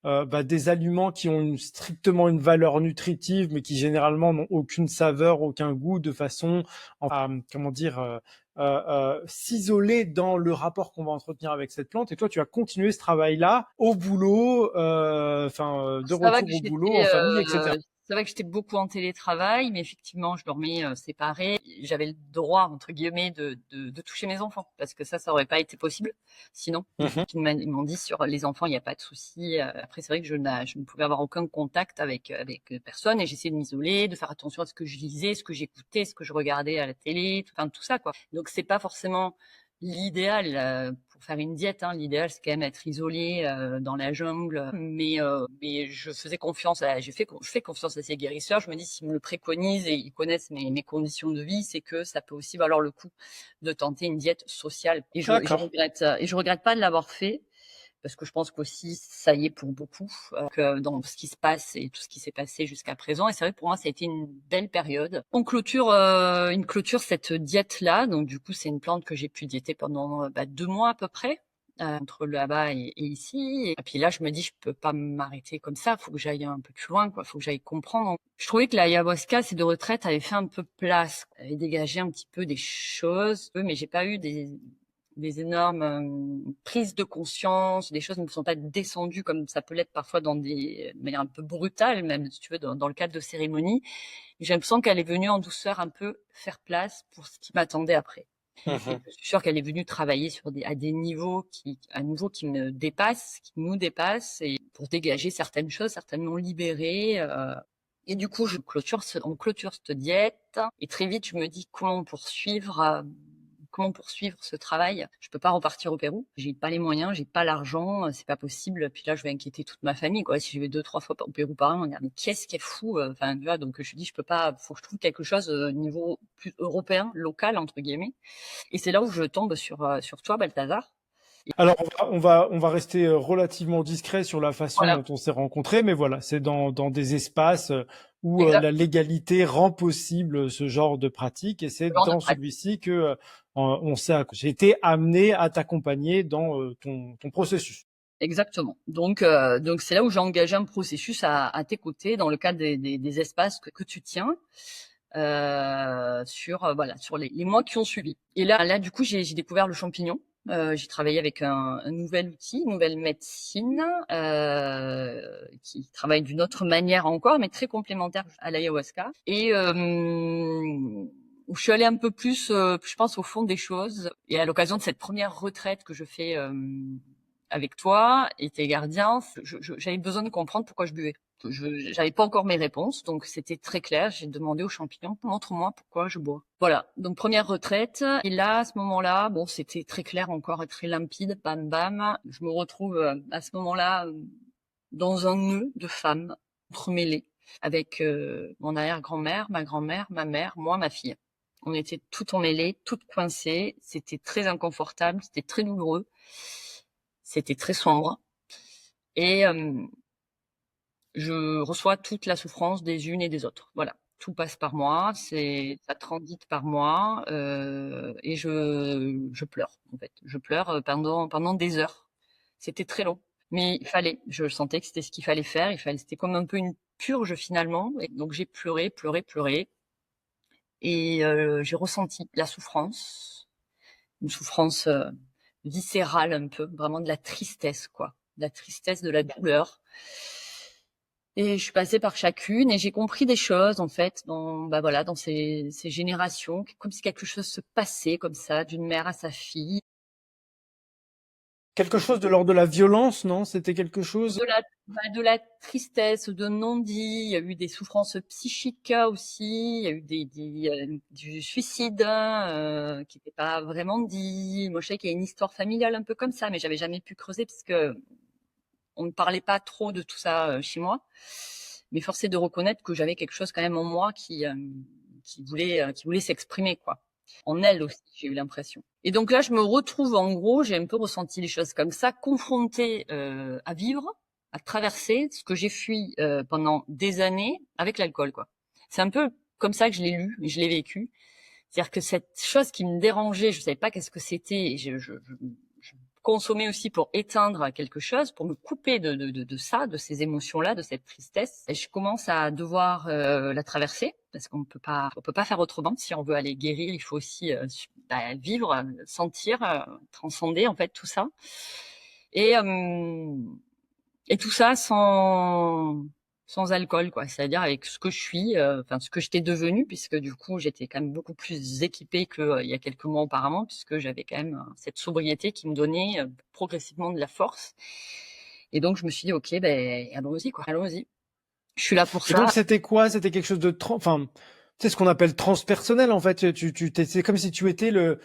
des aliments qui ont strictement une valeur nutritive, mais qui généralement n'ont aucune saveur, aucun goût, de façon à, s'isoler dans le rapport qu'on va entretenir avec cette plante. Et toi, tu as continué ce travail-là au boulot, de Ça va retour que au boulot, en famille, etc. C'est vrai que j'étais beaucoup en télétravail, mais effectivement, je dormais séparée. J'avais le droit, entre guillemets, de toucher mes enfants, parce que ça aurait pas été possible. Sinon, Mhm. ils m'ont dit sur les enfants, il n'y a pas de souci. Après, c'est vrai que je ne pouvais avoir aucun contact avec personne, et j'essayais de m'isoler, de faire attention à ce que je lisais, ce que j'écoutais, ce que je regardais à la télé, enfin tout ça, quoi. Donc c'est pas forcément l'idéal pour faire une diète, hein. L'idéal, c'est quand même être isolé dans la jungle. Mais je faisais confiance je fais confiance à ces guérisseurs. Je me dis, s'ils me le préconisent et ils connaissent mes conditions de vie, c'est que ça peut aussi valoir le coup de tenter une diète sociale. Et D'accord. je regrette pas de l'avoir fait, parce que je pense qu'aussi ça y est pour beaucoup, que dans ce qui se passe et tout ce qui s'est passé jusqu'à présent. Et c'est vrai que pour moi, ça a été une belle période. On clôture cette diète-là. Donc du coup, c'est une plante que j'ai pu diéter pendant 2 mois à peu près. Entre là-bas et ici. Et puis là, je me dis, je peux pas m'arrêter comme ça. Faut que j'aille un peu plus loin, quoi. Faut que j'aille comprendre. Je trouvais que l'ayahuasca, ces 2 retraites avaient fait un peu place, avaient dégagé un petit peu des choses, mais j'ai pas eu des énormes prises de conscience, des choses ne me sont pas descendues comme ça peut l'être parfois de manière un peu brutale, même si tu veux, dans le cadre de cérémonies. J'ai l'impression qu'elle est venue en douceur un peu faire place pour ce qui m'attendait après. Et Mhm. je suis sûre qu'elle est venue travailler à des niveaux à nouveau qui me dépassent, qui nous dépassent, et pour dégager certaines choses, certainement libérées. Et du coup, on clôture cette diète. Et très vite, je me dis comment poursuivre ce travail. Je peux pas repartir au Pérou. J'ai pas les moyens, j'ai pas l'argent, c'est pas possible. Puis là, je vais inquiéter toute ma famille, quoi. Si je vais 2, 3 fois au Pérou par an, on va dire, mais qu'est-ce qui est fou? Enfin, tu vois, donc je dis, je peux pas, faut que je trouve quelque chose au niveau plus européen, local, entre guillemets. Et c'est là où je tombe sur toi, Balthazar. Alors, on va rester relativement discret sur la façon Voilà, dont on s'est rencontrés, mais voilà, c'est dans des espaces où exact. la légalité rend possible ce genre de pratique, et c'est Ce genre de dans pratique. celui-ci que j'ai été amené à t'accompagner dans ton processus. Exactement. Donc c'est là où j'ai engagé un processus à tes côtés dans le cadre des espaces que tu tiens sur les mois qui ont suivi. Et là du coup j'ai découvert le champignon. J'ai travaillé avec un nouvel outil, une nouvelle médecine qui travaille d'une autre manière encore, mais très complémentaire à l'ayahuasca. Et où je suis allée un peu plus, je pense, au fond des choses. Et à l'occasion de cette première retraite que je fais avec toi et tes gardiens, j'avais besoin de comprendre pourquoi je buvais. J'avais pas encore mes réponses, donc c'était très clair. J'ai demandé aux champignons, montre-moi pourquoi je bois. Voilà, donc première retraite. Et là, à ce moment-là, bon, c'était très clair encore et très limpide, bam bam. Je me retrouve à ce moment-là dans un nœud de femmes entremêlées avec mon arrière-grand-mère, ma grand-mère, ma mère, moi, ma fille. On était toutes emmêlées, toutes coincées. C'était très inconfortable, c'était très douloureux, c'était très sombre. Et je reçois toute la souffrance des unes et des autres. Voilà, tout passe par moi, ça transite par moi, et je pleure en fait. Je pleure pendant des heures. C'était très long, mais il fallait. Je sentais que c'était ce qu'il fallait faire. C'était comme un peu une purge finalement. Et donc j'ai pleuré, pleuré, pleuré, et j'ai ressenti la souffrance, une souffrance viscérale un peu, vraiment de la tristesse quoi, de la tristesse, de la douleur. Et je suis passée par chacune et j'ai compris des choses en fait dans ces générations, comme si quelque chose se passait comme ça d'une mère à sa fille. Quelque chose de l'ordre de la violence, non? C'était quelque chose. De la tristesse, de non-dit. Il y a eu des souffrances psychiques aussi. Il y a eu du suicide qui n'était pas vraiment dit. Moi, je sais qu'il y a une histoire familiale un peu comme ça, mais j'avais jamais pu creuser parce que on ne parlait pas trop de tout ça chez moi. Mais force est de reconnaître que j'avais quelque chose quand même en moi qui voulait s'exprimer quoi. En elle aussi, j'ai eu l'impression. Et donc là, je me retrouve en gros, j'ai un peu ressenti les choses comme ça, confrontée à vivre, à traverser ce que j'ai fui pendant des années avec l'alcool quoi. C'est un peu comme ça que je l'ai lu et je l'ai vécu. C'est-à-dire que cette chose qui me dérangeait, je savais pas qu'est-ce que c'était, et je consommais aussi pour éteindre quelque chose, pour me couper de ça, de ces émotions-là, de cette tristesse. Et je commence à devoir la traverser, parce qu'on peut pas faire autrement. Si on veut aller guérir, il faut aussi vivre, sentir, transcender en fait tout ça. Et, euh, et tout ça sans alcool, quoi. C'est-à-dire avec ce que je suis, enfin ce que j'étais devenue, puisque du coup j'étais quand même beaucoup plus équipée que il y a quelques mois auparavant, puisque j'avais quand même cette sobriété qui me donnait progressivement de la force. Et donc je me suis dit ok, ben allons-y quoi, allons-y. Je suis là pour Et donc ça. c'était quoi? C'était quelque chose de enfin, c'est ce qu'on appelle transpersonnel en fait. C'est comme si tu étais le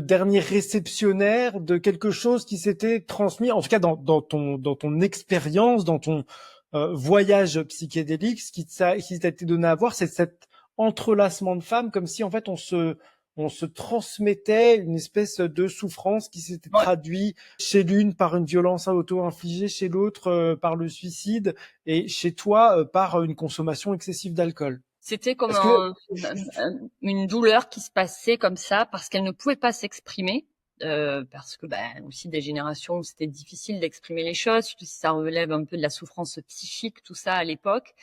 dernier réceptionnaire de quelque chose qui s'était transmis, en tout cas dans ton expérience, dans ton voyage psychédélique, qui t'a été donné à voir, c'est cet entrelacement de femmes, comme si en fait on se transmettait une espèce de souffrance qui s'était Ouais. traduite chez l'une par une violence auto-infligée, chez l'autre par le suicide, et chez toi par une consommation excessive d'alcool. C'était comme Est-ce que une douleur qui se passait comme ça parce qu'elle ne pouvait pas s'exprimer. Parce que aussi des générations où c'était difficile d'exprimer les choses, surtout si ça relève un peu de la souffrance psychique, tout ça à l'époque,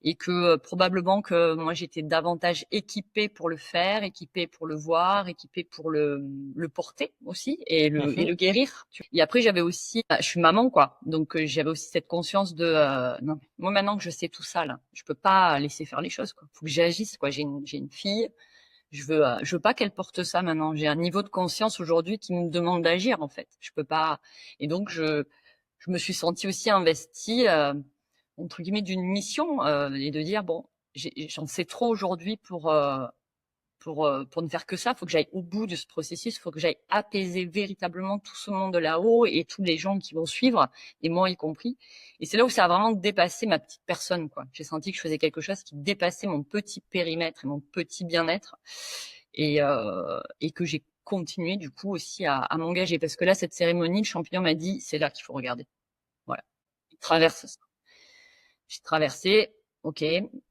et que probablement que moi j'étais davantage équipée pour le faire, équipée pour le voir, équipée pour le porter aussi et le guérir. Et après j'avais aussi, je suis maman quoi, donc j'avais aussi cette conscience de non, moi maintenant que je sais tout ça là, je peux pas laisser faire les choses quoi. Faut que j'agisse quoi. J'ai une fille. Je veux pas qu'elle porte ça maintenant. J'ai un niveau de conscience aujourd'hui qui me demande d'agir en fait. Je peux pas. Et donc je me suis sentie aussi investie entre guillemets d'une mission et de dire bon, j'en sais trop aujourd'hui pour ne faire que ça. Il faut que j'aille au bout de ce processus. Il faut que j'aille apaiser véritablement tout ce monde là-haut et tous les gens qui vont suivre, et moi y compris. Et c'est là où ça a vraiment dépassé ma petite personne, quoi. J'ai senti que je faisais quelque chose qui dépassait mon petit périmètre et mon petit bien-être, et que j'ai continué du coup aussi à m'engager. Parce que là, cette cérémonie, le champignon m'a dit, c'est là qu'il faut regarder. Voilà. Il traverse ça. J'ai traversé. Ok,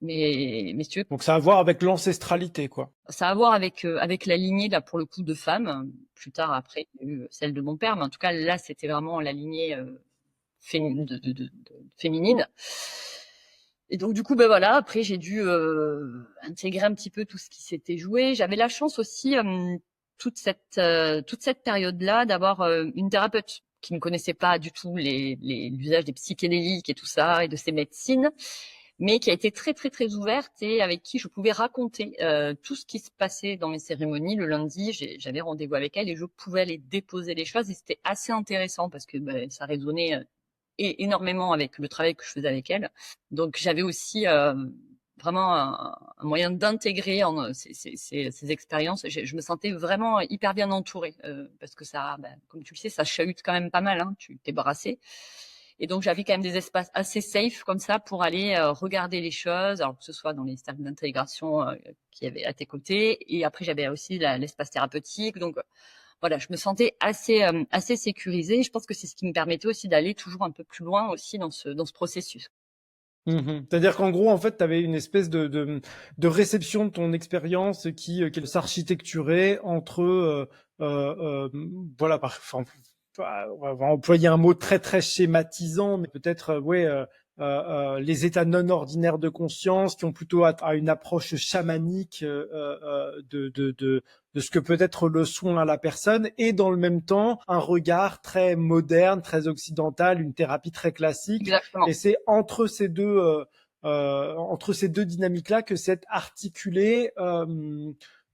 mais si tu veux, donc ça a à voir avec l'ancestralité, quoi. ça a à voir avec la lignée là pour le coup de femmes. Plus tard après, il y a eu celle de mon père, mais en tout cas là c'était vraiment la lignée féminine. Et donc du coup voilà, après j'ai dû intégrer un petit peu tout ce qui s'était joué. J'avais la chance aussi toute cette période-là d'avoir une thérapeute qui ne connaissait pas du tout l'usage des psychédéliques et tout ça et de ces médecines, mais qui a été très très très ouverte et avec qui je pouvais raconter tout ce qui se passait dans mes cérémonies. Le lundi, j'avais rendez-vous avec elle et je pouvais aller déposer les choses, et c'était assez intéressant parce que ça résonnait énormément avec le travail que je faisais avec elle. Donc j'avais aussi vraiment un moyen d'intégrer ces expériences. Je me sentais vraiment hyper bien entourée parce que ça, comme tu le sais, ça chahute quand même pas mal, hein, tu t'es brassé. Et donc j'avais quand même des espaces assez safe comme ça pour aller regarder les choses, alors que ce soit dans les cercles d'intégration qu'il y avait à tes côtés, et après j'avais aussi l'espace thérapeutique. Donc voilà, je me sentais assez sécurisée. Je pense que c'est ce qui me permettait aussi d'aller toujours un peu plus loin aussi dans ce processus. C'est-à-dire qu'en gros, en fait, tu avais une espèce de réception de ton expérience qui s'architecturait entre, voilà, enfin, on va employer un mot très très schématisant, mais peut-être, les états non ordinaires de conscience qui ont plutôt à une approche chamanique de ce que peut être le soin à la personne, et dans le même temps un regard très moderne, très occidental, une thérapie très classique. Exactement. Et c'est entre ces deux dynamiques-là que s'est articulée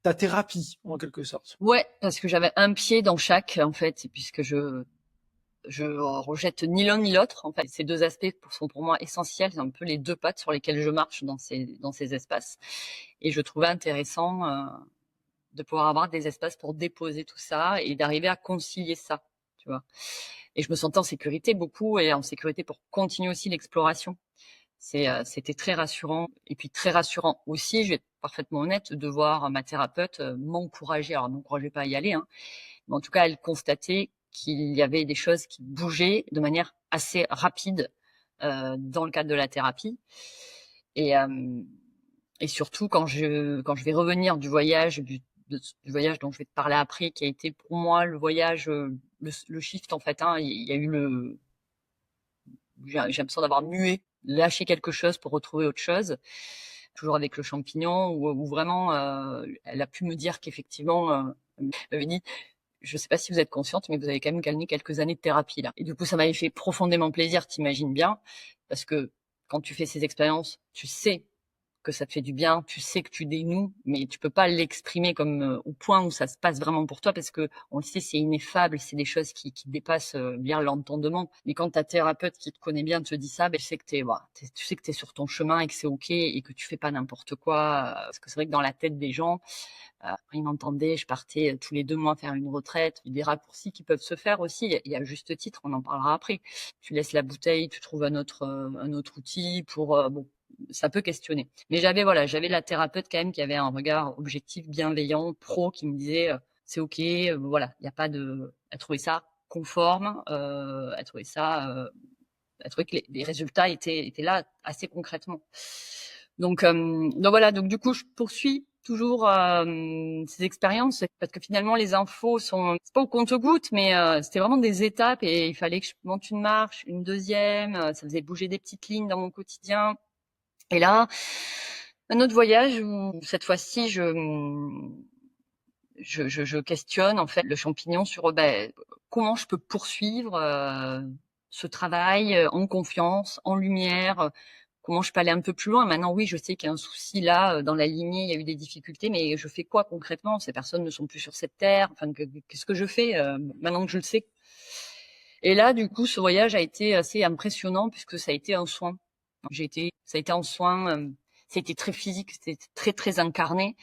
ta thérapie, en quelque sorte. Ouais, parce que j'avais un pied dans chaque, en fait, puisque je rejette ni l'un ni l'autre. En fait, ces deux aspects sont pour moi essentiels. C'est un peu les deux pattes sur lesquelles je marche dans ces espaces. Et je trouvais intéressant de pouvoir avoir des espaces pour déposer tout ça et d'arriver à concilier ça, tu vois. Et je me sentais en sécurité beaucoup, et en sécurité pour continuer aussi l'exploration. C'était très rassurant, et puis très rassurant aussi, je vais être parfaitement honnête, de voir ma thérapeute m'encourager. Alors, m'encourageait pas à y aller, hein, mais en tout cas, elle constatait qu'il y avait des choses qui bougeaient de manière assez rapide dans le cadre de la thérapie. Et surtout quand je vais revenir du voyage du voyage dont je vais te parler après, qui a été pour moi le voyage, le shift en fait, hein. Il y a eu j'ai l'impression d'avoir mué, lâché quelque chose pour retrouver autre chose, toujours avec le champignon, où vraiment elle a pu me dire qu'effectivement, elle m'avait dit je sais pas si vous êtes consciente, mais vous avez quand même gagné quelques années de thérapie là. Et du coup, ça m'avait fait profondément plaisir, t'imagines bien, parce que quand tu fais ces expériences, tu sais que ça te fait du bien, tu sais que tu dénoues, mais tu peux pas l'exprimer comme au point où ça se passe vraiment pour toi, parce que on le sait, c'est ineffable, c'est des choses qui dépassent bien l'entendement. Mais quand ta thérapeute qui te connaît bien te dit ça, ben, tu sais que tu sais que t'es sur ton chemin et que c'est ok et que tu fais pas n'importe quoi. Parce que c'est vrai que dans la tête des gens, ils m'entendaient, je partais tous les 2 mois faire une retraite, des raccourcis qui peuvent se faire aussi, et à juste titre, on en parlera après. Tu laisses la bouteille, tu trouves un autre outil pour bon, ça peut questionner. Mais j'avais la thérapeute quand même qui avait un regard objectif, bienveillant, pro, qui me disait c'est ok, voilà, il y a pas de, elle trouvait ça conforme, elle trouvait que les résultats étaient là assez concrètement. Donc voilà, donc du coup je poursuis toujours ces expériences, parce que finalement les infos c'est pas au compte-gouttes, mais c'était vraiment des étapes, et il fallait que je monte une marche, une deuxième, ça faisait bouger des petites lignes dans mon quotidien. Et là, un autre voyage où cette fois-ci je questionne en fait le champignon sur comment je peux poursuivre ce travail en confiance, en lumière. Comment je peux aller un peu plus loin? Maintenant, oui, je sais qu'il y a un souci là, dans la lignée, il y a eu des difficultés, mais je fais quoi concrètement? Ces personnes ne sont plus sur cette terre. Enfin, qu'est-ce que je fais maintenant que je le sais? Et là, du coup, ce voyage a été assez impressionnant puisque ça a été un soin. Ça a été en soin, ça a été très physique, c'était très, très incarné.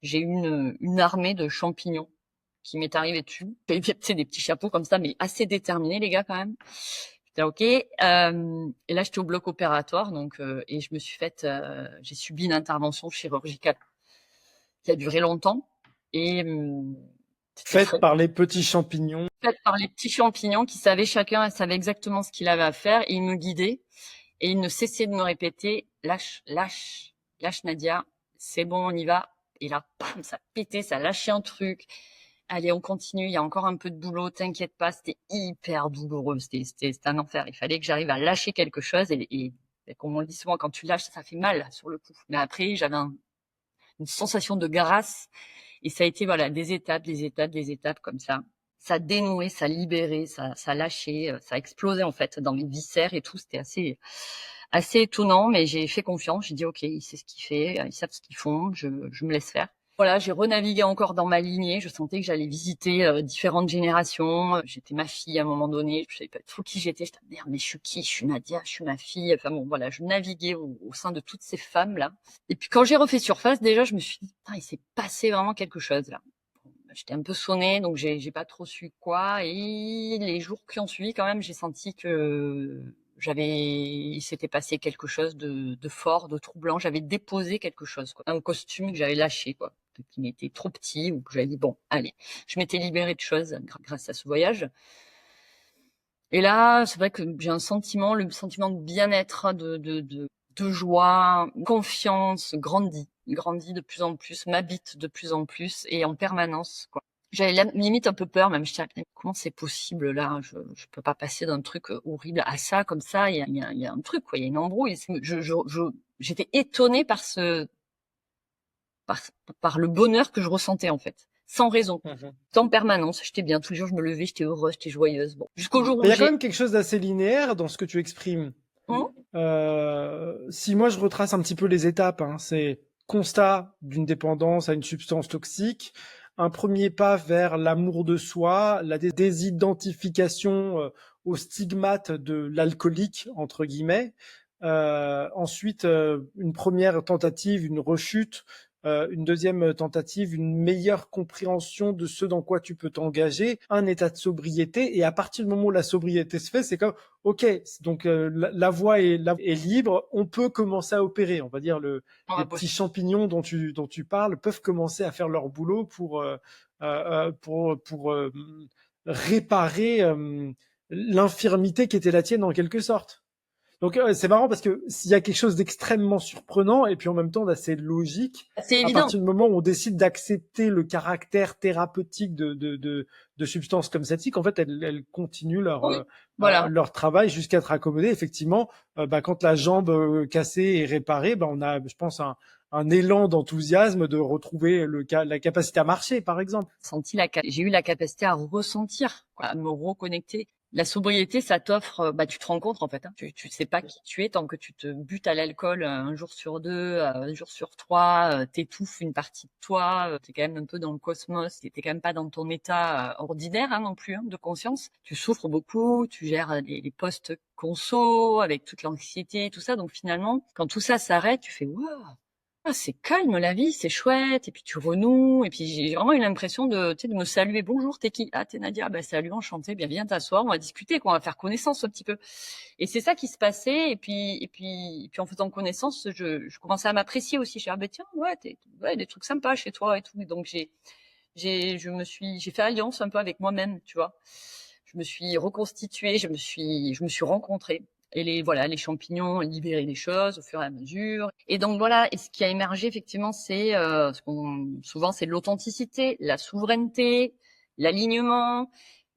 J'ai eu une armée de champignons qui m'est arrivée dessus. Tu sais, des petits chapeaux comme ça, mais assez déterminés, les gars, quand même. J'étais OK. Et là, j'étais au bloc opératoire, donc, et je me suis j'ai subi une intervention chirurgicale qui a duré longtemps. Et Faite par les petits champignons. faite par les petits champignons qui chacun savait exactement ce qu'il avait à faire, et ils me guidaient. Et il ne cessait de me répéter, lâche, lâche, lâche Nadia, c'est bon, on y va. Et là, bam, ça pétait, ça lâchait un truc. Allez, on continue, il y a encore un peu de boulot, t'inquiète pas, c'était hyper douloureux, c'était un enfer. Il fallait que j'arrive à lâcher quelque chose, et comme on le dit souvent, quand tu lâches, ça fait mal sur le coup. Mais après, j'avais une sensation de grâce, et ça a été voilà des étapes, des étapes, des étapes comme ça. Ça dénouait, ça libérait, ça lâchait, ça explosait en fait dans mes viscères et tout. C'était assez étonnant, mais j'ai fait confiance. J'ai dit ok, il sait ce qu'il fait, ils savent ce qu'ils font, je me laisse faire. Voilà, j'ai renavigué encore dans ma lignée. Je sentais que j'allais visiter différentes générations. J'étais ma fille à un moment donné. Je savais pas trop qui j'étais. J'étais merde, mais je suis qui? Je suis Nadia, je suis ma fille. Enfin bon, voilà, je naviguais au sein de toutes ces femmes là. Et puis quand j'ai refait surface, déjà, je me suis dit, putain, il s'est passé vraiment quelque chose là. J'étais un peu sonnée, donc j'ai pas trop su quoi. Et les jours qui ont suivi, quand même, j'ai senti que il s'était passé quelque chose de fort, de troublant. J'avais déposé quelque chose, quoi. Un costume que j'avais lâché, quoi, qui m'était trop petit, ou que j'avais dit bon, allez. Je m'étais libérée de choses grâce à ce voyage. Et là, c'est vrai que j'ai le sentiment de bien-être, de joie, confiance grandit de plus en plus, m'habite de plus en plus et en permanence, quoi. J'avais limite un peu peur, même. Je disais, comment c'est possible là? Je peux pas passer d'un truc horrible à ça, comme ça. Il y a un truc, quoi. Il y a une embrouille. J'étais étonnée par le bonheur que je ressentais, en fait. Sans raison. En permanence. J'étais bien. Tous les jours, je me levais, j'étais heureuse, j'étais joyeuse. Bon. Jusqu'au jour où Il y a quand même quelque chose d'assez linéaire dans ce que tu exprimes. Si moi je retrace un petit peu les étapes, hein, c'est constat d'une dépendance à une substance toxique, un premier pas vers l'amour de soi, la désidentification au stigmate de l'alcoolique, entre guillemets, ensuite une première tentative, une rechute, une deuxième tentative, une meilleure compréhension de ce dans quoi tu peux t'engager, un état de sobriété, et à partir du moment où la sobriété se fait, c'est comme ok, donc la voie est libre, on peut commencer à opérer, on va dire les petits champignons dont tu parles peuvent commencer à faire leur boulot pour réparer l'infirmité qui était la tienne en quelque sorte. Donc c'est marrant parce que s'il y a quelque chose d'extrêmement surprenant et puis en même temps d'assez logique, c'est évident. À partir du moment où on décide d'accepter le caractère thérapeutique de substances comme celle-ci, qu'en fait elles continuent leur travail jusqu'à être accommodées. Effectivement, quand la jambe cassée est réparée, on a, je pense, un élan d'enthousiasme de retrouver la capacité à marcher, par exemple. J'ai eu la capacité à ressentir, quoi, à me reconnecter. La sobriété, ça t'offre, tu te rends compte en fait, hein, tu sais pas qui tu es tant que tu te butes à l'alcool un jour sur deux, un jour sur trois, t'étouffes une partie de toi, t'es quand même un peu dans le cosmos, t'es quand même pas dans ton état ordinaire non plus de conscience. Tu souffres beaucoup, tu gères les postes conso avec toute l'anxiété, tout ça. Donc finalement, quand tout ça s'arrête, tu fais waouh. Ah, c'est calme la vie, c'est chouette, et puis tu renoues, et puis j'ai vraiment eu l'impression de me saluer. Bonjour, t'es qui? Ah, t'es Nadia. Bah salut, enchantée. Bien, viens t'asseoir, on va discuter, quoi, on va faire connaissance un petit peu. Et c'est ça qui se passait, et puis en faisant connaissance, je commençais à m'apprécier aussi. J'ai dit, ah ben tiens, ouais, des trucs sympas chez toi et tout. Et donc j'ai fait alliance un peu avec moi-même, tu vois. Je me suis reconstituée, je me suis rencontrée. Et les champignons libéraient les choses au fur et à mesure. Et donc voilà. Et ce qui a émergé effectivement, c'est souvent c'est l'authenticité, la souveraineté, l'alignement.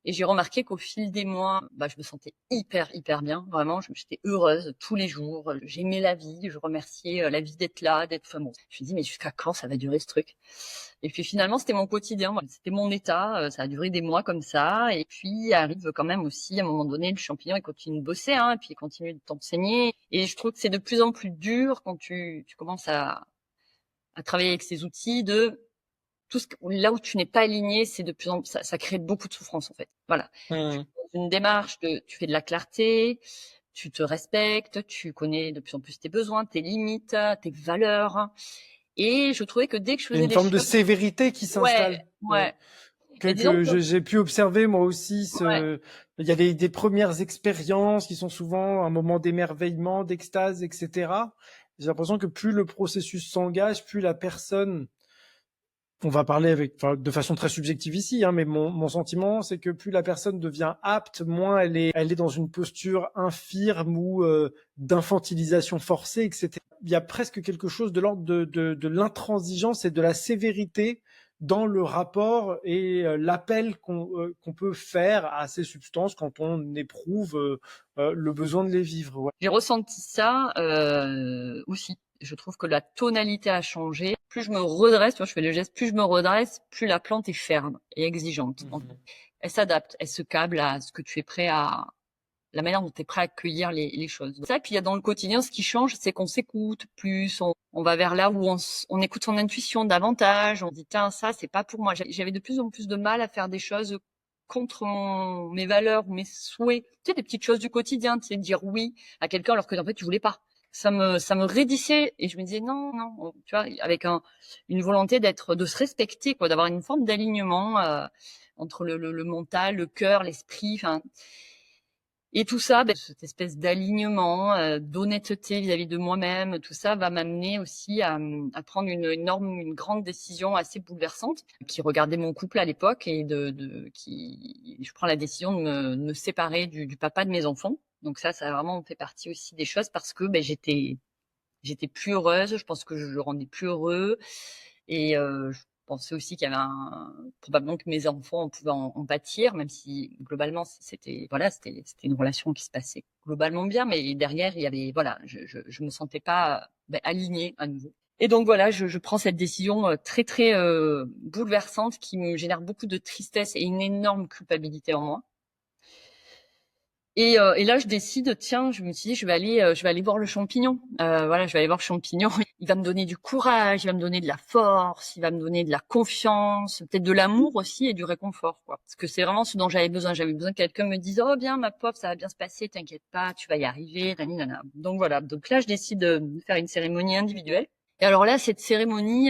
Et j'ai remarqué qu'au fil des mois, je me sentais hyper bien. Vraiment, j'étais heureuse tous les jours. J'aimais la vie. Je remerciais la vie d'être là, d'être. Bon, je me dis mais jusqu'à quand ça va durer ce truc? Et puis finalement, c'était mon quotidien. Voilà. C'était mon état. Ça a duré des mois comme ça. Et puis arrive quand même aussi à un moment donné, le champignon il continue de bosser, et puis il continue de t'enseigner. Et je trouve que c'est de plus en plus dur quand tu commences à travailler avec ces outils de là où tu n'es pas aligné, c'est de plus en plus, ça crée beaucoup de souffrance en fait. Voilà. Mmh. Une démarche tu fais de la clarté, tu te respectes, tu connais de plus en plus tes besoins, tes limites, tes valeurs. Et je trouvais que dès que je Il y a faisais une des forme de choses, sévérité qui ouais, s'installe. ouais. Et disons Que que, j'ai pu observer moi aussi. ouais, Il y a des premières expériences qui sont souvent un moment d'émerveillement, d'extase, etc. J'ai l'impression que plus le processus s'engage, plus la personne, on va parler de façon très subjective ici, mais mon sentiment, c'est que plus la personne devient apte, moins elle est dans une posture infirme ou d'infantilisation forcée, etc. Il y a presque quelque chose de l'ordre de l'intransigeance et de la sévérité dans le rapport et l'appel qu'on peut faire à ces substances quand on éprouve le besoin de les vivre. Ouais. j'ai ressenti ça aussi. Je trouve que la tonalité a changé. Plus je me redresse, je fais le geste, plus je me redresse, plus la plante est ferme et exigeante. Elle s'adapte, elle se câble à ce que tu es prêt à, la manière dont tu es prêt à accueillir les choses. Ça, puis il y a dans le quotidien, ce qui change, c'est qu'on s'écoute plus, on va vers là où on écoute son intuition davantage, on dit, tiens, ça, c'est pas pour moi. J'avais de plus en plus de mal à faire des choses contre mes valeurs, mes souhaits. Tu sais, des petites choses du quotidien, tu sais, dire oui à quelqu'un alors que, en fait, tu voulais pas. Ça me raidissait et je me disais non, tu vois, avec une volonté de se respecter, quoi, d'avoir une forme d'alignement entre le mental, le cœur, l'esprit, enfin. Et tout ça, cette espèce d'alignement, d'honnêteté vis-à-vis de moi-même, tout ça va m'amener aussi à prendre une grande décision assez bouleversante, qui regardait mon couple à l'époque et je prends la décision de me séparer du papa de mes enfants. Donc ça a vraiment fait partie aussi des choses parce que j'étais plus heureuse. Je pense que je le rendais plus heureux et je pensais aussi qu'il y avait probablement que mes enfants pouvaient en pâtir, même si globalement c'était une relation qui se passait globalement bien, mais derrière il y avait je me sentais pas alignée à nouveau. Et donc voilà, je prends cette décision très très bouleversante qui me génère beaucoup de tristesse et une énorme culpabilité en moi. Et là, je décide, tiens, je me suis dit, je vais aller voir le champignon. Je vais aller voir le champignon. Il va me donner du courage, il va me donner de la force, il va me donner de la confiance, peut-être de l'amour aussi et du réconfort, quoi. Parce que c'est vraiment ce dont j'avais besoin. J'avais besoin que quelqu'un me dise, oh bien, ma pauvre, ça va bien se passer, t'inquiète pas, tu vas y arriver, nanana. Donc voilà. Donc là, je décide de faire une cérémonie individuelle. Et alors là, cette cérémonie,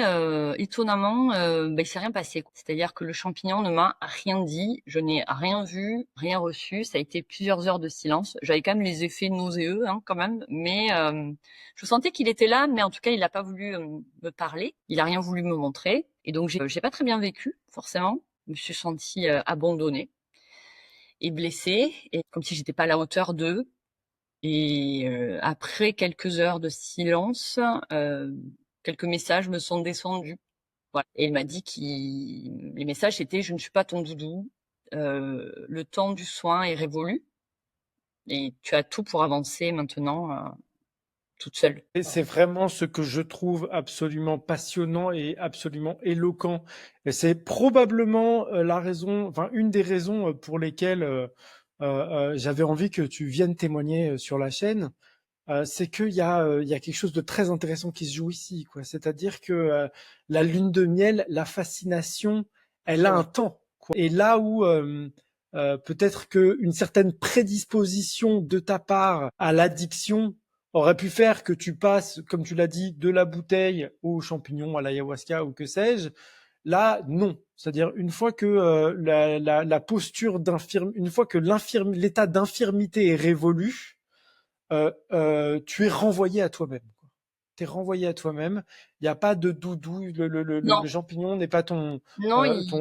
étonnamment, il s'est rien passé. C'est-à-dire que le champignon ne m'a rien dit, je n'ai rien vu, rien reçu. Ça a été plusieurs heures de silence. J'avais quand même les effets nauséeux, quand même, mais je sentais qu'il était là, mais en tout cas, il n'a pas voulu me parler. Il a rien voulu me montrer, et donc j'ai pas très bien vécu, forcément. Je me suis sentie abandonnée et blessée, et comme si j'étais pas à la hauteur d'eux. Et après quelques heures de silence, quelques messages me sont descendus. Voilà. Et il m'a dit les messages c'était je ne suis pas ton doudou, le temps du soin est révolu et tu as tout pour avancer maintenant. toute seule. Et c'est vraiment ce que je trouve absolument passionnant et absolument éloquent. Et c'est probablement une des raisons pour lesquelles j'avais envie que tu viennes témoigner sur la chaîne. C'est il y a quelque chose de très intéressant qui se joue ici, quoi. C'est-à-dire que la lune de miel, la fascination, elle a un temps, quoi. Et là où peut-être qu'une certaine prédisposition de ta part à l'addiction aurait pu faire que tu passes, comme tu l'as dit, de la bouteille aux champignons, à l'ayahuasca ou que sais-je, là, non. C'est-à-dire une fois que la posture une fois que l'état d'infirmité est révolu, tu es renvoyé à toi-même. Tu es renvoyé à toi-même. Il n'y a pas de doudou. Non, Le champignon n'est pas non,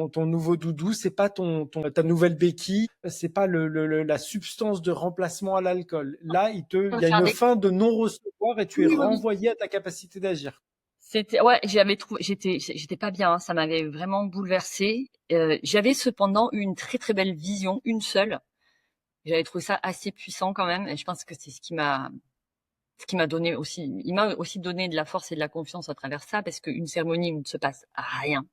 ton nouveau doudou. C'est pas ta nouvelle béquille. C'est pas la substance de remplacement à l'alcool. Là, il y a faire une des... fin de non-recevoir et tu es Oui, oui, oui. renvoyé à ta capacité d'agir. C'était, ouais, j'étais pas bien, hein, ça m'avait vraiment bouleversée. J'avais cependant eu une très très belle vision, une seule. J'avais trouvé ça assez puissant quand même, et je pense que c'est ce qui m'a donné aussi, il m'a aussi donné de la force et de la confiance à travers ça, parce qu'une cérémonie où il ne se passe rien.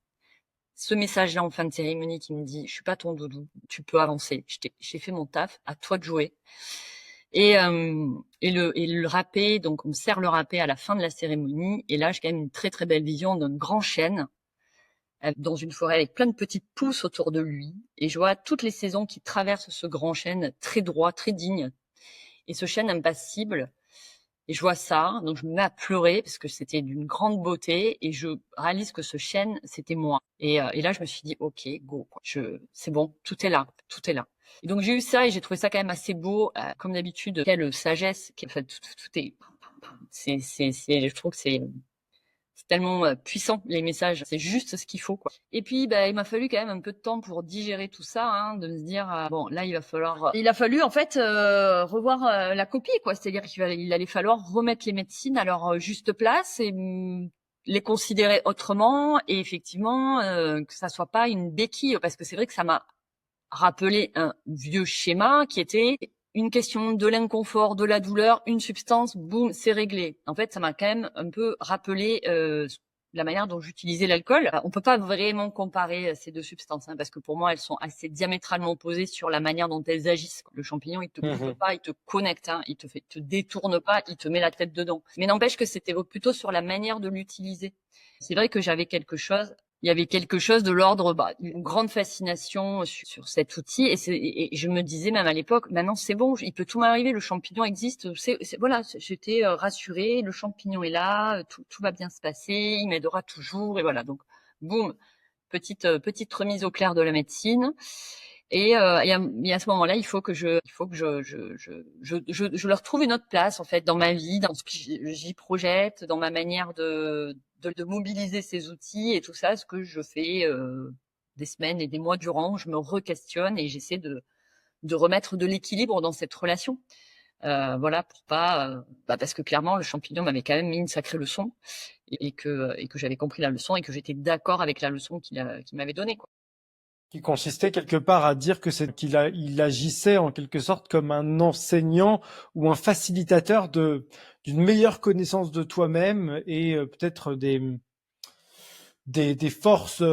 Ce message-là en fin de cérémonie qui me dit, je suis pas ton doudou, tu peux avancer. J'ai fait mon taf, à toi de jouer. Et le râpé, donc on me sert le râpé à la fin de la cérémonie. Et là, j'ai quand même une très très belle vision d'un grand chêne dans une forêt avec plein de petites pousses autour de lui. Et je vois toutes les saisons qui traversent ce grand chêne très droit, très digne. Et ce chêne impassible. Et je vois ça, donc je me mets à pleurer parce que c'était d'une grande beauté et je réalise que ce chêne, c'était moi. Et là, je me suis dit, ok, go, quoi. C'est bon, tout est là, tout est là. Et donc j'ai eu ça et j'ai trouvé ça quand même assez beau, comme d'habitude. Quelle sagesse, enfin, tout est, je trouve que c'est tellement puissant les messages, c'est juste ce qu'il faut quoi. Et puis bah, il m'a fallu quand même un peu de temps pour digérer tout ça, hein, de me dire bon là il a fallu en fait revoir la copie quoi, c'est-à-dire qu'il allait falloir remettre les médecines à leur juste place et les considérer autrement et effectivement que ça soit pas une béquille parce que c'est vrai que ça m'a rappelé un vieux schéma qui était une question de l'inconfort, de la douleur, une substance, boum, c'est réglé. En fait, ça m'a quand même un peu rappelé la manière dont j'utilisais l'alcool. On peut pas vraiment comparer ces deux substances, hein, parce que pour moi, elles sont assez diamétralement opposées sur la manière dont elles agissent. Le champignon, il te coupe pas, il te connecte, hein, il te détourne pas, il te met la tête dedans. Mais n'empêche que c'était plutôt sur la manière de l'utiliser. C'est vrai que il y avait quelque chose de l'ordre, une grande fascination sur cet outil. Et je me disais même à l'époque, maintenant c'est bon, il peut tout m'arriver, le champignon existe. Voilà, j'étais rassurée, le champignon est là, tout va bien se passer, il m'aidera toujours. Et voilà, donc boum, petite remise au clair de la médecine. Et à ce moment-là, il faut que je leur trouve une autre place en fait dans ma vie, dans ce que j'y projette, dans ma manière de mobiliser ces outils et tout ça, ce que je fais des semaines et des mois durant. Je me re-questionne et j'essaie de remettre de l'équilibre dans cette relation. Voilà, pour pas, parce que clairement le champignon m'avait quand même mis une sacrée leçon et que j'avais compris la leçon et que j'étais d'accord avec la leçon qu'il m'avait donnée, quoi. Qui consistait quelque part à dire il agissait en quelque sorte comme un enseignant ou un facilitateur d'une meilleure connaissance de toi-même et peut-être des forces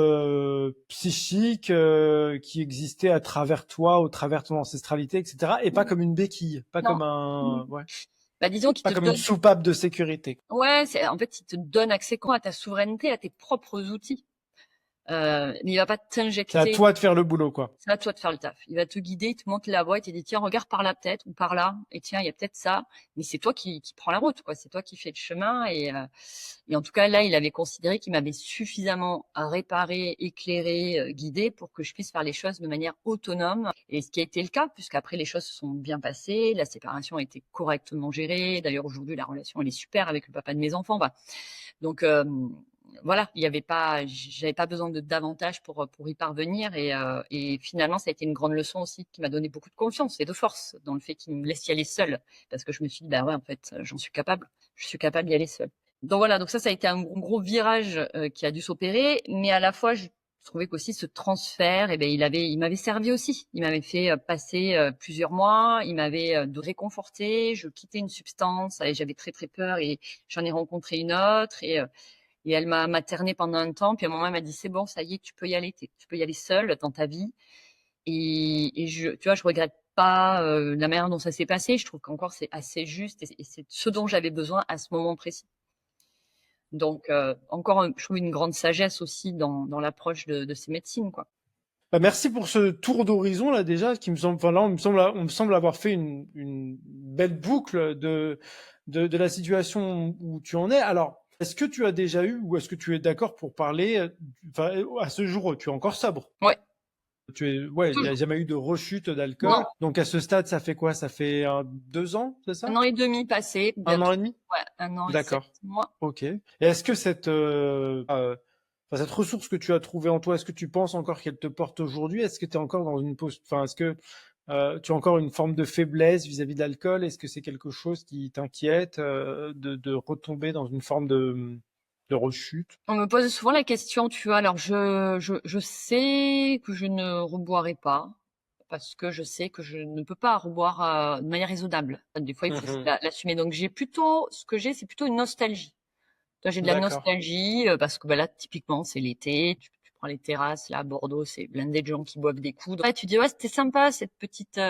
psychiques qui existaient à travers toi, au travers de ton ancestralité, etc. Et pas comme une béquille, pas Non. comme Disons qu'il pas te comme donne. une soupape de sécurité. Ouais, en fait, il te donne accès à ta souveraineté, à tes propres outils. Mais il va pas C'est à t'injecter. toi de faire le boulot, quoi. C'est à toi de faire le taf. Il va te guider, il te montre la voie, il te dit tiens regarde par là peut-être ou par là et tiens il y a peut-être ça. Mais c'est toi qui prends la route quoi. C'est toi qui fais le chemin et en tout cas là il avait considéré qu'il m'avait suffisamment réparé, éclairé, guidé pour que je puisse faire les choses de manière autonome. Et ce qui a été le cas puisqu'après les choses se sont bien passées, la séparation a été correctement gérée. D'ailleurs aujourd'hui la relation elle est super avec le papa de mes enfants. Donc voilà, j'avais pas besoin de davantage pour y parvenir et finalement ça a été une grande leçon aussi qui m'a donné beaucoup de confiance et de force dans le fait qu'il me laisse y aller seule parce que je me suis dit bah ouais en fait je suis capable d'y aller seule. Donc voilà, donc ça a été un gros virage qui a dû s'opérer, mais à la fois je trouvais qu'aussi ce transfert, eh ben, il m'avait servi aussi. Il m'avait fait passer plusieurs mois, il m'avait réconforté. Je quittais une substance et j'avais très très peur et j'en ai rencontré une autre et elle m'a maternée pendant un temps. Puis à un moment, elle m'a dit c'est bon, ça y est, tu peux y aller, tu peux y aller seule dans ta vie. Et tu vois, je regrette pas la manière dont ça s'est passé. Je trouve qu'encore c'est assez juste et c'est ce dont j'avais besoin à ce moment précis. Donc encore, je trouve une grande sagesse aussi dans l'approche de ces médecines, quoi. Bah, merci pour ce tour d'horizon là déjà, qui me semble, enfin là, on me semble avoir fait une belle boucle de la situation où tu en es. Alors, est-ce que tu as déjà eu ou est-ce que tu es d'accord pour parler, enfin, à ce jour, tu es encore sobre? Ouais, Ouais, il n'y a toujours. jamais eu de rechute d'alcool. Non, Donc à ce stade, ça fait quoi? Ça fait 2 ans, c'est 1 ça? an et demi passé, 1 an bientôt. et demi? Ouais, 1 an et 7 D'accord. mois. Ok. Et est-ce que enfin, cette ressource que tu as trouvée en toi, est-ce que tu penses encore qu'elle te porte aujourd'hui? Est-ce que tu es encore dans une enfin, est-ce que tu as encore une forme de faiblesse vis-à-vis de l'alcool? Est-ce que c'est quelque chose qui t'inquiète de retomber dans une forme de rechute? On me pose souvent la question, tu vois. Alors je sais que je ne reboirai pas parce que je sais que je ne peux pas reboire de manière raisonnable. Des fois, il faut aussi Mhm. l'assumer. Donc ce que j'ai, c'est plutôt une nostalgie. Toi, j'ai de la D'accord. nostalgie parce que bah, là, typiquement, c'est l'été. Tu prends les terrasses, là, à Bordeaux, c'est blindé de gens qui boivent des coups. Ouais, tu dis, ouais, c'était sympa, cette petite...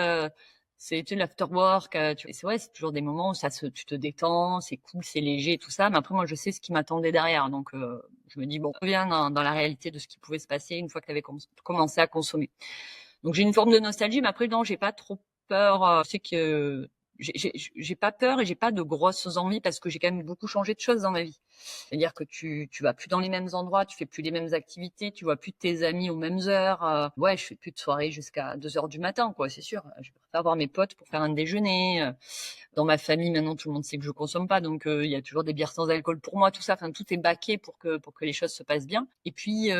c'était l'afterwork. C'est toujours des moments où tu te détends, c'est cool, c'est léger, tout ça. Mais après, moi, je sais ce qui m'attendait derrière. Donc, je me dis, bon, reviens dans la réalité de ce qui pouvait se passer une fois que tu avais commencé à consommer. Donc, j'ai une forme de nostalgie, mais après, non, j'ai pas trop peur. Je sais que j'ai pas peur et j'ai pas de grosses envies parce que j'ai quand même beaucoup changé de choses dans ma vie. C'est-à-dire que tu vas plus dans les mêmes endroits, tu fais plus les mêmes activités, tu vois plus tes amis aux mêmes heures. Ouais, je fais plus de soirées jusqu'à 2 heures du matin, quoi, c'est sûr. Je préfère voir mes potes pour faire un déjeuner. Dans ma famille, maintenant, tout le monde sait que je consomme pas, donc il y a toujours des bières sans alcool pour moi, tout ça. Enfin, tout est baqué pour que les choses se passent bien. Et puis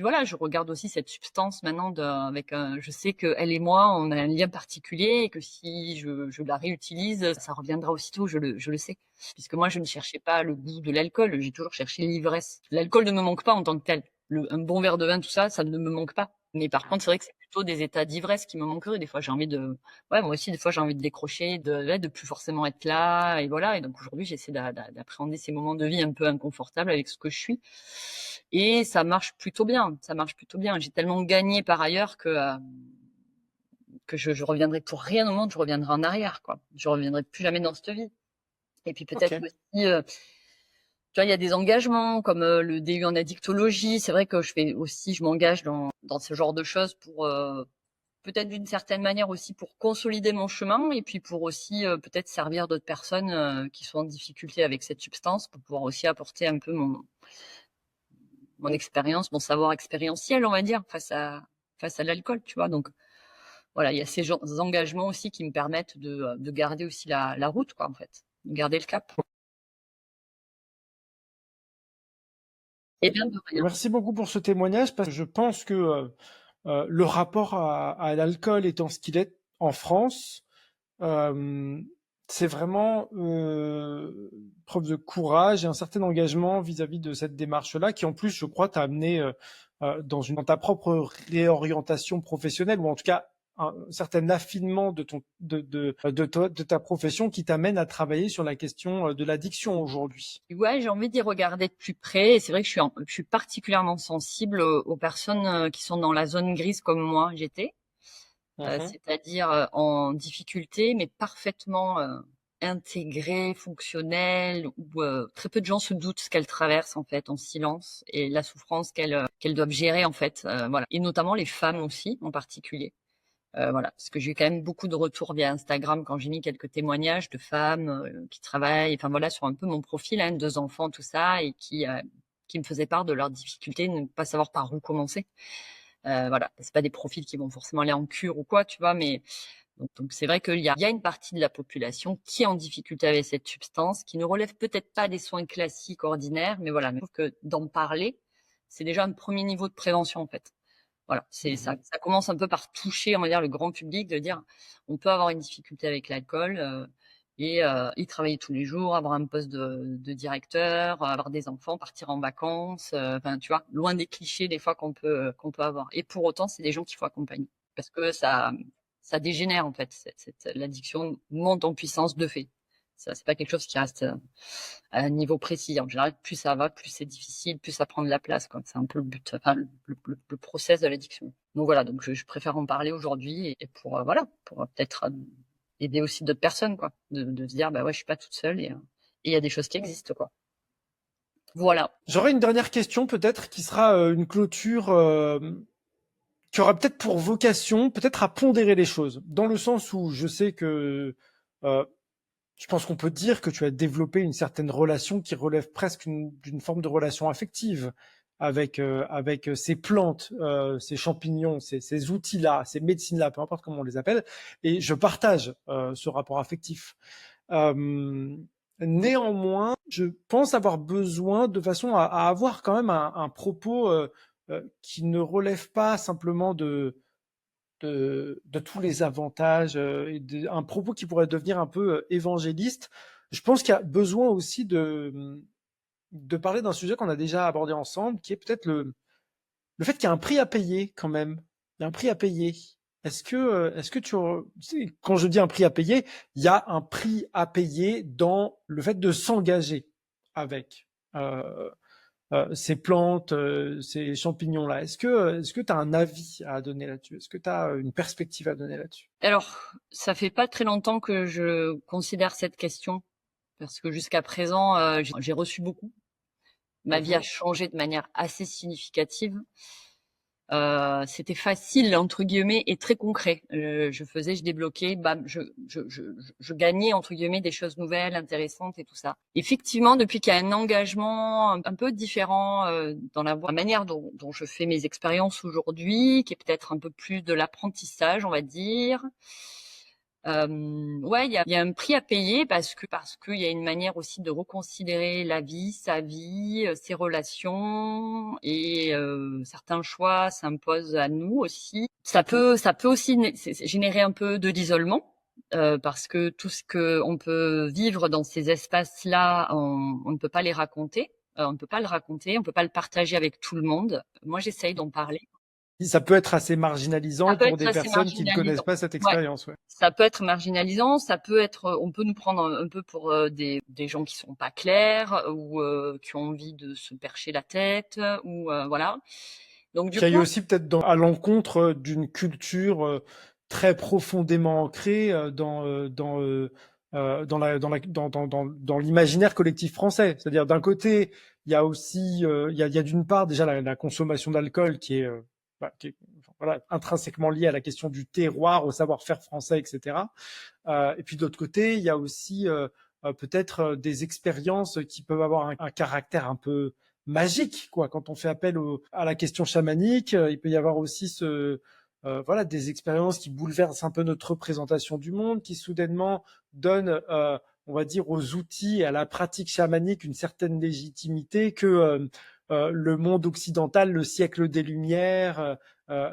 voilà, je regarde aussi cette substance maintenant je sais que elle et moi, on a un lien particulier et que si je la réutilise, ça reviendra aussitôt, je le sais. Puisque moi, je ne cherchais pas le goût de l'alcool, j'ai toujours cherché l'ivresse. L'alcool ne me manque pas en tant que tel. Un bon verre de vin, tout ça, ça ne me manque pas. Mais par contre, c'est vrai que c'est plutôt des états d'ivresse qui me manqueraient. Des fois, j'ai envie ouais, moi aussi, des fois, j'ai envie de décrocher, de plus forcément être là, et voilà. Et donc, aujourd'hui, j'essaie d'appréhender ces moments de vie un peu inconfortables avec ce que je suis. Et ça marche plutôt bien. Ça marche plutôt bien. J'ai tellement gagné par ailleurs que je reviendrai pour rien au monde, je reviendrai en arrière, quoi. Je reviendrai plus jamais dans cette vie. Et puis Ok. peut-être aussi, tu vois, il y a des engagements comme le DU en addictologie. C'est vrai que je m'engage dans ce genre de choses pour peut-être d'une certaine manière aussi pour consolider mon chemin et puis pour aussi peut-être servir d'autres personnes qui sont en difficulté avec cette substance pour pouvoir aussi apporter un peu mon expérience, mon savoir expérientiel, on va dire, face à l'alcool, tu vois. Donc voilà, il y a ces engagements aussi qui me permettent de garder aussi la route, quoi, en fait, de garder le cap. Et bien de rien. Merci beaucoup pour ce témoignage parce que je pense que le rapport à l'alcool étant ce qu'il est en France, euh, c'est vraiment preuve de courage et un certain engagement vis-à-vis de cette démarche-là, qui en plus, je crois, t'a amené dans ta propre réorientation professionnelle, ou en tout cas un certain affinement de ta profession qui t'amène à travailler sur la question de l'addiction aujourd'hui. Ouais, j'ai envie d'y regarder de plus près. Et c'est vrai que je suis particulièrement sensible aux personnes qui sont dans la zone grise comme moi j'étais, Mhm. c'est-à-dire en difficulté, mais parfaitement intégrées, fonctionnelles, où très peu de gens se doutent ce qu'elles traversent en fait en silence et la souffrance qu'elles doivent gérer en fait, voilà. Et notamment les femmes aussi en particulier. Voilà, parce que j'ai eu quand même beaucoup de retours via Instagram quand j'ai mis quelques témoignages de femmes qui travaillent, enfin voilà, sur un peu mon profil, hein, 2 enfants, tout ça, et qui me faisaient part de leurs difficultés, de ne pas savoir par où commencer. Voilà, c'est pas des profils qui vont forcément aller en cure ou quoi, tu vois, mais donc c'est vrai qu'il y a une partie de la population qui est en difficulté avec cette substance, qui ne relève peut-être pas des soins classiques ordinaires, mais voilà, mais je trouve que d'en parler, c'est déjà un premier niveau de prévention en fait. Voilà, c'est ça. Mhm. Ça commence un peu par toucher, on va dire, le grand public, de dire on peut avoir une difficulté avec l'alcool, et y travailler tous les jours, avoir un poste de directeur, avoir des enfants, partir en vacances, enfin tu vois, loin des clichés des fois qu'on peut avoir. Et pour autant, c'est des gens qu'il faut accompagner parce que ça dégénère en fait. L'addiction monte en puissance de fait. Ça, c'est pas quelque chose qui reste à un niveau précis. En général, plus ça va, plus c'est difficile, plus ça prend de la place, quoi. C'est un peu le but, enfin, le process de l'addiction. Donc voilà, donc je préfère en parler aujourd'hui et pour, voilà, pour peut-être aider aussi d'autres personnes, quoi. De se dire, bah ouais, je suis pas toute seule et il y a des choses qui existent, quoi. Voilà. J'aurais une dernière question peut-être qui sera une clôture qui aura peut-être pour vocation peut-être à pondérer les choses, dans le sens où je sais que euh, je pense qu'on peut dire que tu as développé une certaine relation qui relève presque d'une forme de relation affective avec ces plantes, ces champignons, ces outils-là, ces médecines-là, peu importe comment on les appelle. Et je partage ce rapport affectif. Euh, Néanmoins, je pense avoir besoin de façon à avoir quand même un propos qui ne relève pas simplement de tous les avantages et un propos qui pourrait devenir un peu évangéliste. Je pense qu'il y a besoin aussi de parler d'un sujet qu'on a déjà abordé ensemble, qui est peut-être le fait qu'il y a un prix à payer quand même. Il y a un prix à payer. Est-ce que quand je dis un prix à payer, il y a un prix à payer dans le fait de s'engager avec ces plantes, ces champignons-là. Est-ce que tu as un avis à donner là-dessus? Est-ce que tu as une perspective à donner là-dessus? Alors, ça fait pas très longtemps que je considère cette question parce que jusqu'à présent, j'ai reçu beaucoup. Ma vie a changé de manière assez significative. C'était facile entre guillemets et très concret. Je débloquais, bam, je gagnais entre guillemets des choses nouvelles, intéressantes et tout ça. Effectivement, depuis qu'il y a un engagement un peu différent dans la manière dont je fais mes expériences aujourd'hui, qui est peut-être un peu plus de l'apprentissage, on va dire. Ouais, il y a un prix à payer parce qu'il y a une manière aussi de reconsidérer la vie, sa vie, ses relations et certains choix s'imposent à nous aussi. Ça peut aussi générer un peu de l'isolement parce que tout ce que on peut vivre dans ces espaces-là, on ne peut pas les raconter. On ne peut pas le raconter, on peut pas le partager avec tout le monde. Moi, j'essaye d'en parler. Ça peut être assez Ça marginalisant peut pour être des assez personnes qui ne connaissent marginalisant. pas cette Ouais. expérience. Ouais. Ça peut être marginalisant, ça peut être, on peut nous prendre un peu pour des gens qui sont pas clairs ou qui ont envie de se percher la tête ou voilà. Donc du Qui aille coup, aussi peut-être à l'encontre d'une culture très profondément ancrée dans l'imaginaire collectif français. C'est-à-dire d'un côté, il y a aussi il y a d'une part déjà la consommation d'alcool qui est voilà, intrinsèquement liée à la question du terroir, au savoir-faire français, etc. Et puis de l'autre côté, il y a aussi peut-être des expériences qui peuvent avoir un caractère un peu magique, quoi. Quand on fait appel à la question chamanique, il peut y avoir aussi voilà, des expériences qui bouleversent un peu notre représentation du monde, qui soudainement donnent, on va dire, aux outils et à la pratique chamanique une certaine légitimité que le monde occidental, le siècle des Lumières,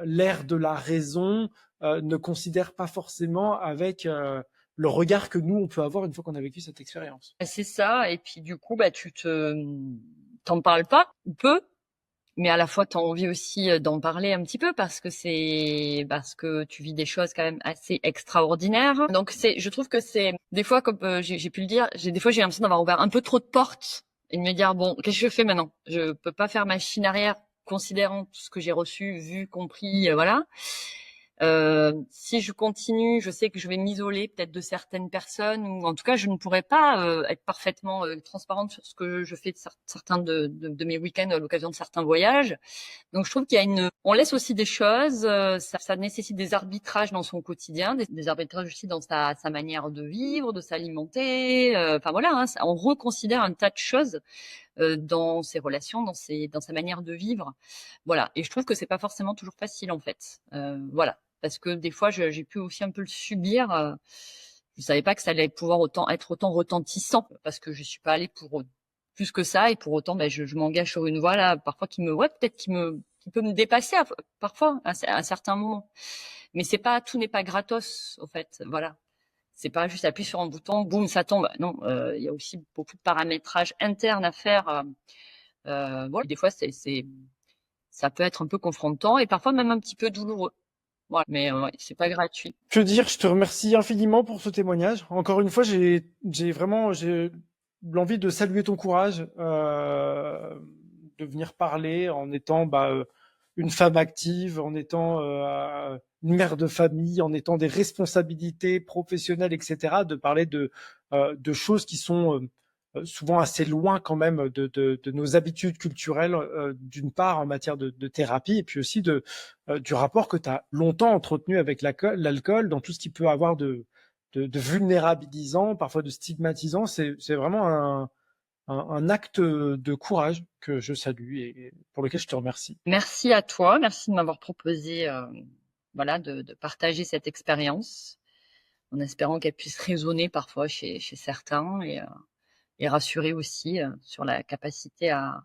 l'ère de la raison, ne considère pas forcément avec le regard que nous, on peut avoir une fois qu'on a vécu cette expérience. c'est ça. Et puis du coup, bah t'en parles pas ou peu, mais à la fois t'as envie aussi d'en parler un petit peu parce que tu vis des choses quand même assez extraordinaires. Donc je trouve que c'est des fois comme j'ai pu le dire, des fois j'ai l'impression d'avoir ouvert un peu trop de portes et de me dire bon, qu'est-ce que je fais maintenant? Je peux pas faire machine arrière considérant tout ce que j'ai reçu, vu, compris, voilà. Si je continue, je sais que je vais m'isoler peut-être de certaines personnes, ou en tout cas, je ne pourrais pas être parfaitement transparente sur ce que je fais de certains de mes week-ends à l'occasion de certains voyages. Donc, je trouve qu'il y a on laisse aussi des choses, ça nécessite des arbitrages dans son quotidien, des arbitrages aussi dans sa manière de vivre, de s'alimenter. Enfin voilà, hein, on reconsidère un tas de choses dans ses relations, dans sa manière de vivre. Voilà. Et je trouve que c'est pas forcément toujours facile en fait. Voilà. Parce que des fois, j'ai pu aussi un peu le subir. Je savais pas que ça allait pouvoir être autant retentissant parce que je suis pas allée pour plus que ça et pour autant, ben, je m'engage sur une voie là, parfois peut-être qui peut me dépasser parfois à un certain moment. Mais tout n'est pas gratos, au fait. Voilà. C'est pas juste appuyer sur un bouton, boum, ça tombe. Non, il y a aussi beaucoup de paramétrage interne à faire. Voilà. Des fois, ça peut être un peu confrontant et parfois même un petit peu douloureux. Voilà. Mais ouais, c'est pas gratuit. Que dire, je te remercie infiniment pour ce témoignage. Encore une fois, j'ai l'envie de saluer ton courage, de venir parler en étant une femme active, en étant une mère de famille, en étant des responsabilités professionnelles, etc. De parler de choses qui sont souvent assez loin quand même de nos habitudes culturelles, d'une part en matière de thérapie, et puis aussi du rapport que tu as longtemps entretenu avec l'alcool, dans tout ce qui peut avoir de vulnérabilisant, parfois de stigmatisant. C'est vraiment un acte de courage que je salue et pour lequel je te remercie. Merci à toi, merci de m'avoir proposé voilà, de partager cette expérience en espérant qu'elle puisse résonner parfois chez certains et rassurer aussi sur la capacité à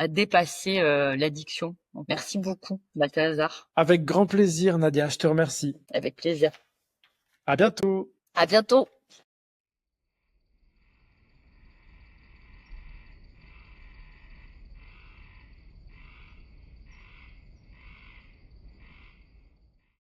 dépasser l'addiction. Donc, merci beaucoup, Balthazar. Avec grand plaisir, Nadia, je te remercie. Avec plaisir. À bientôt. À bientôt.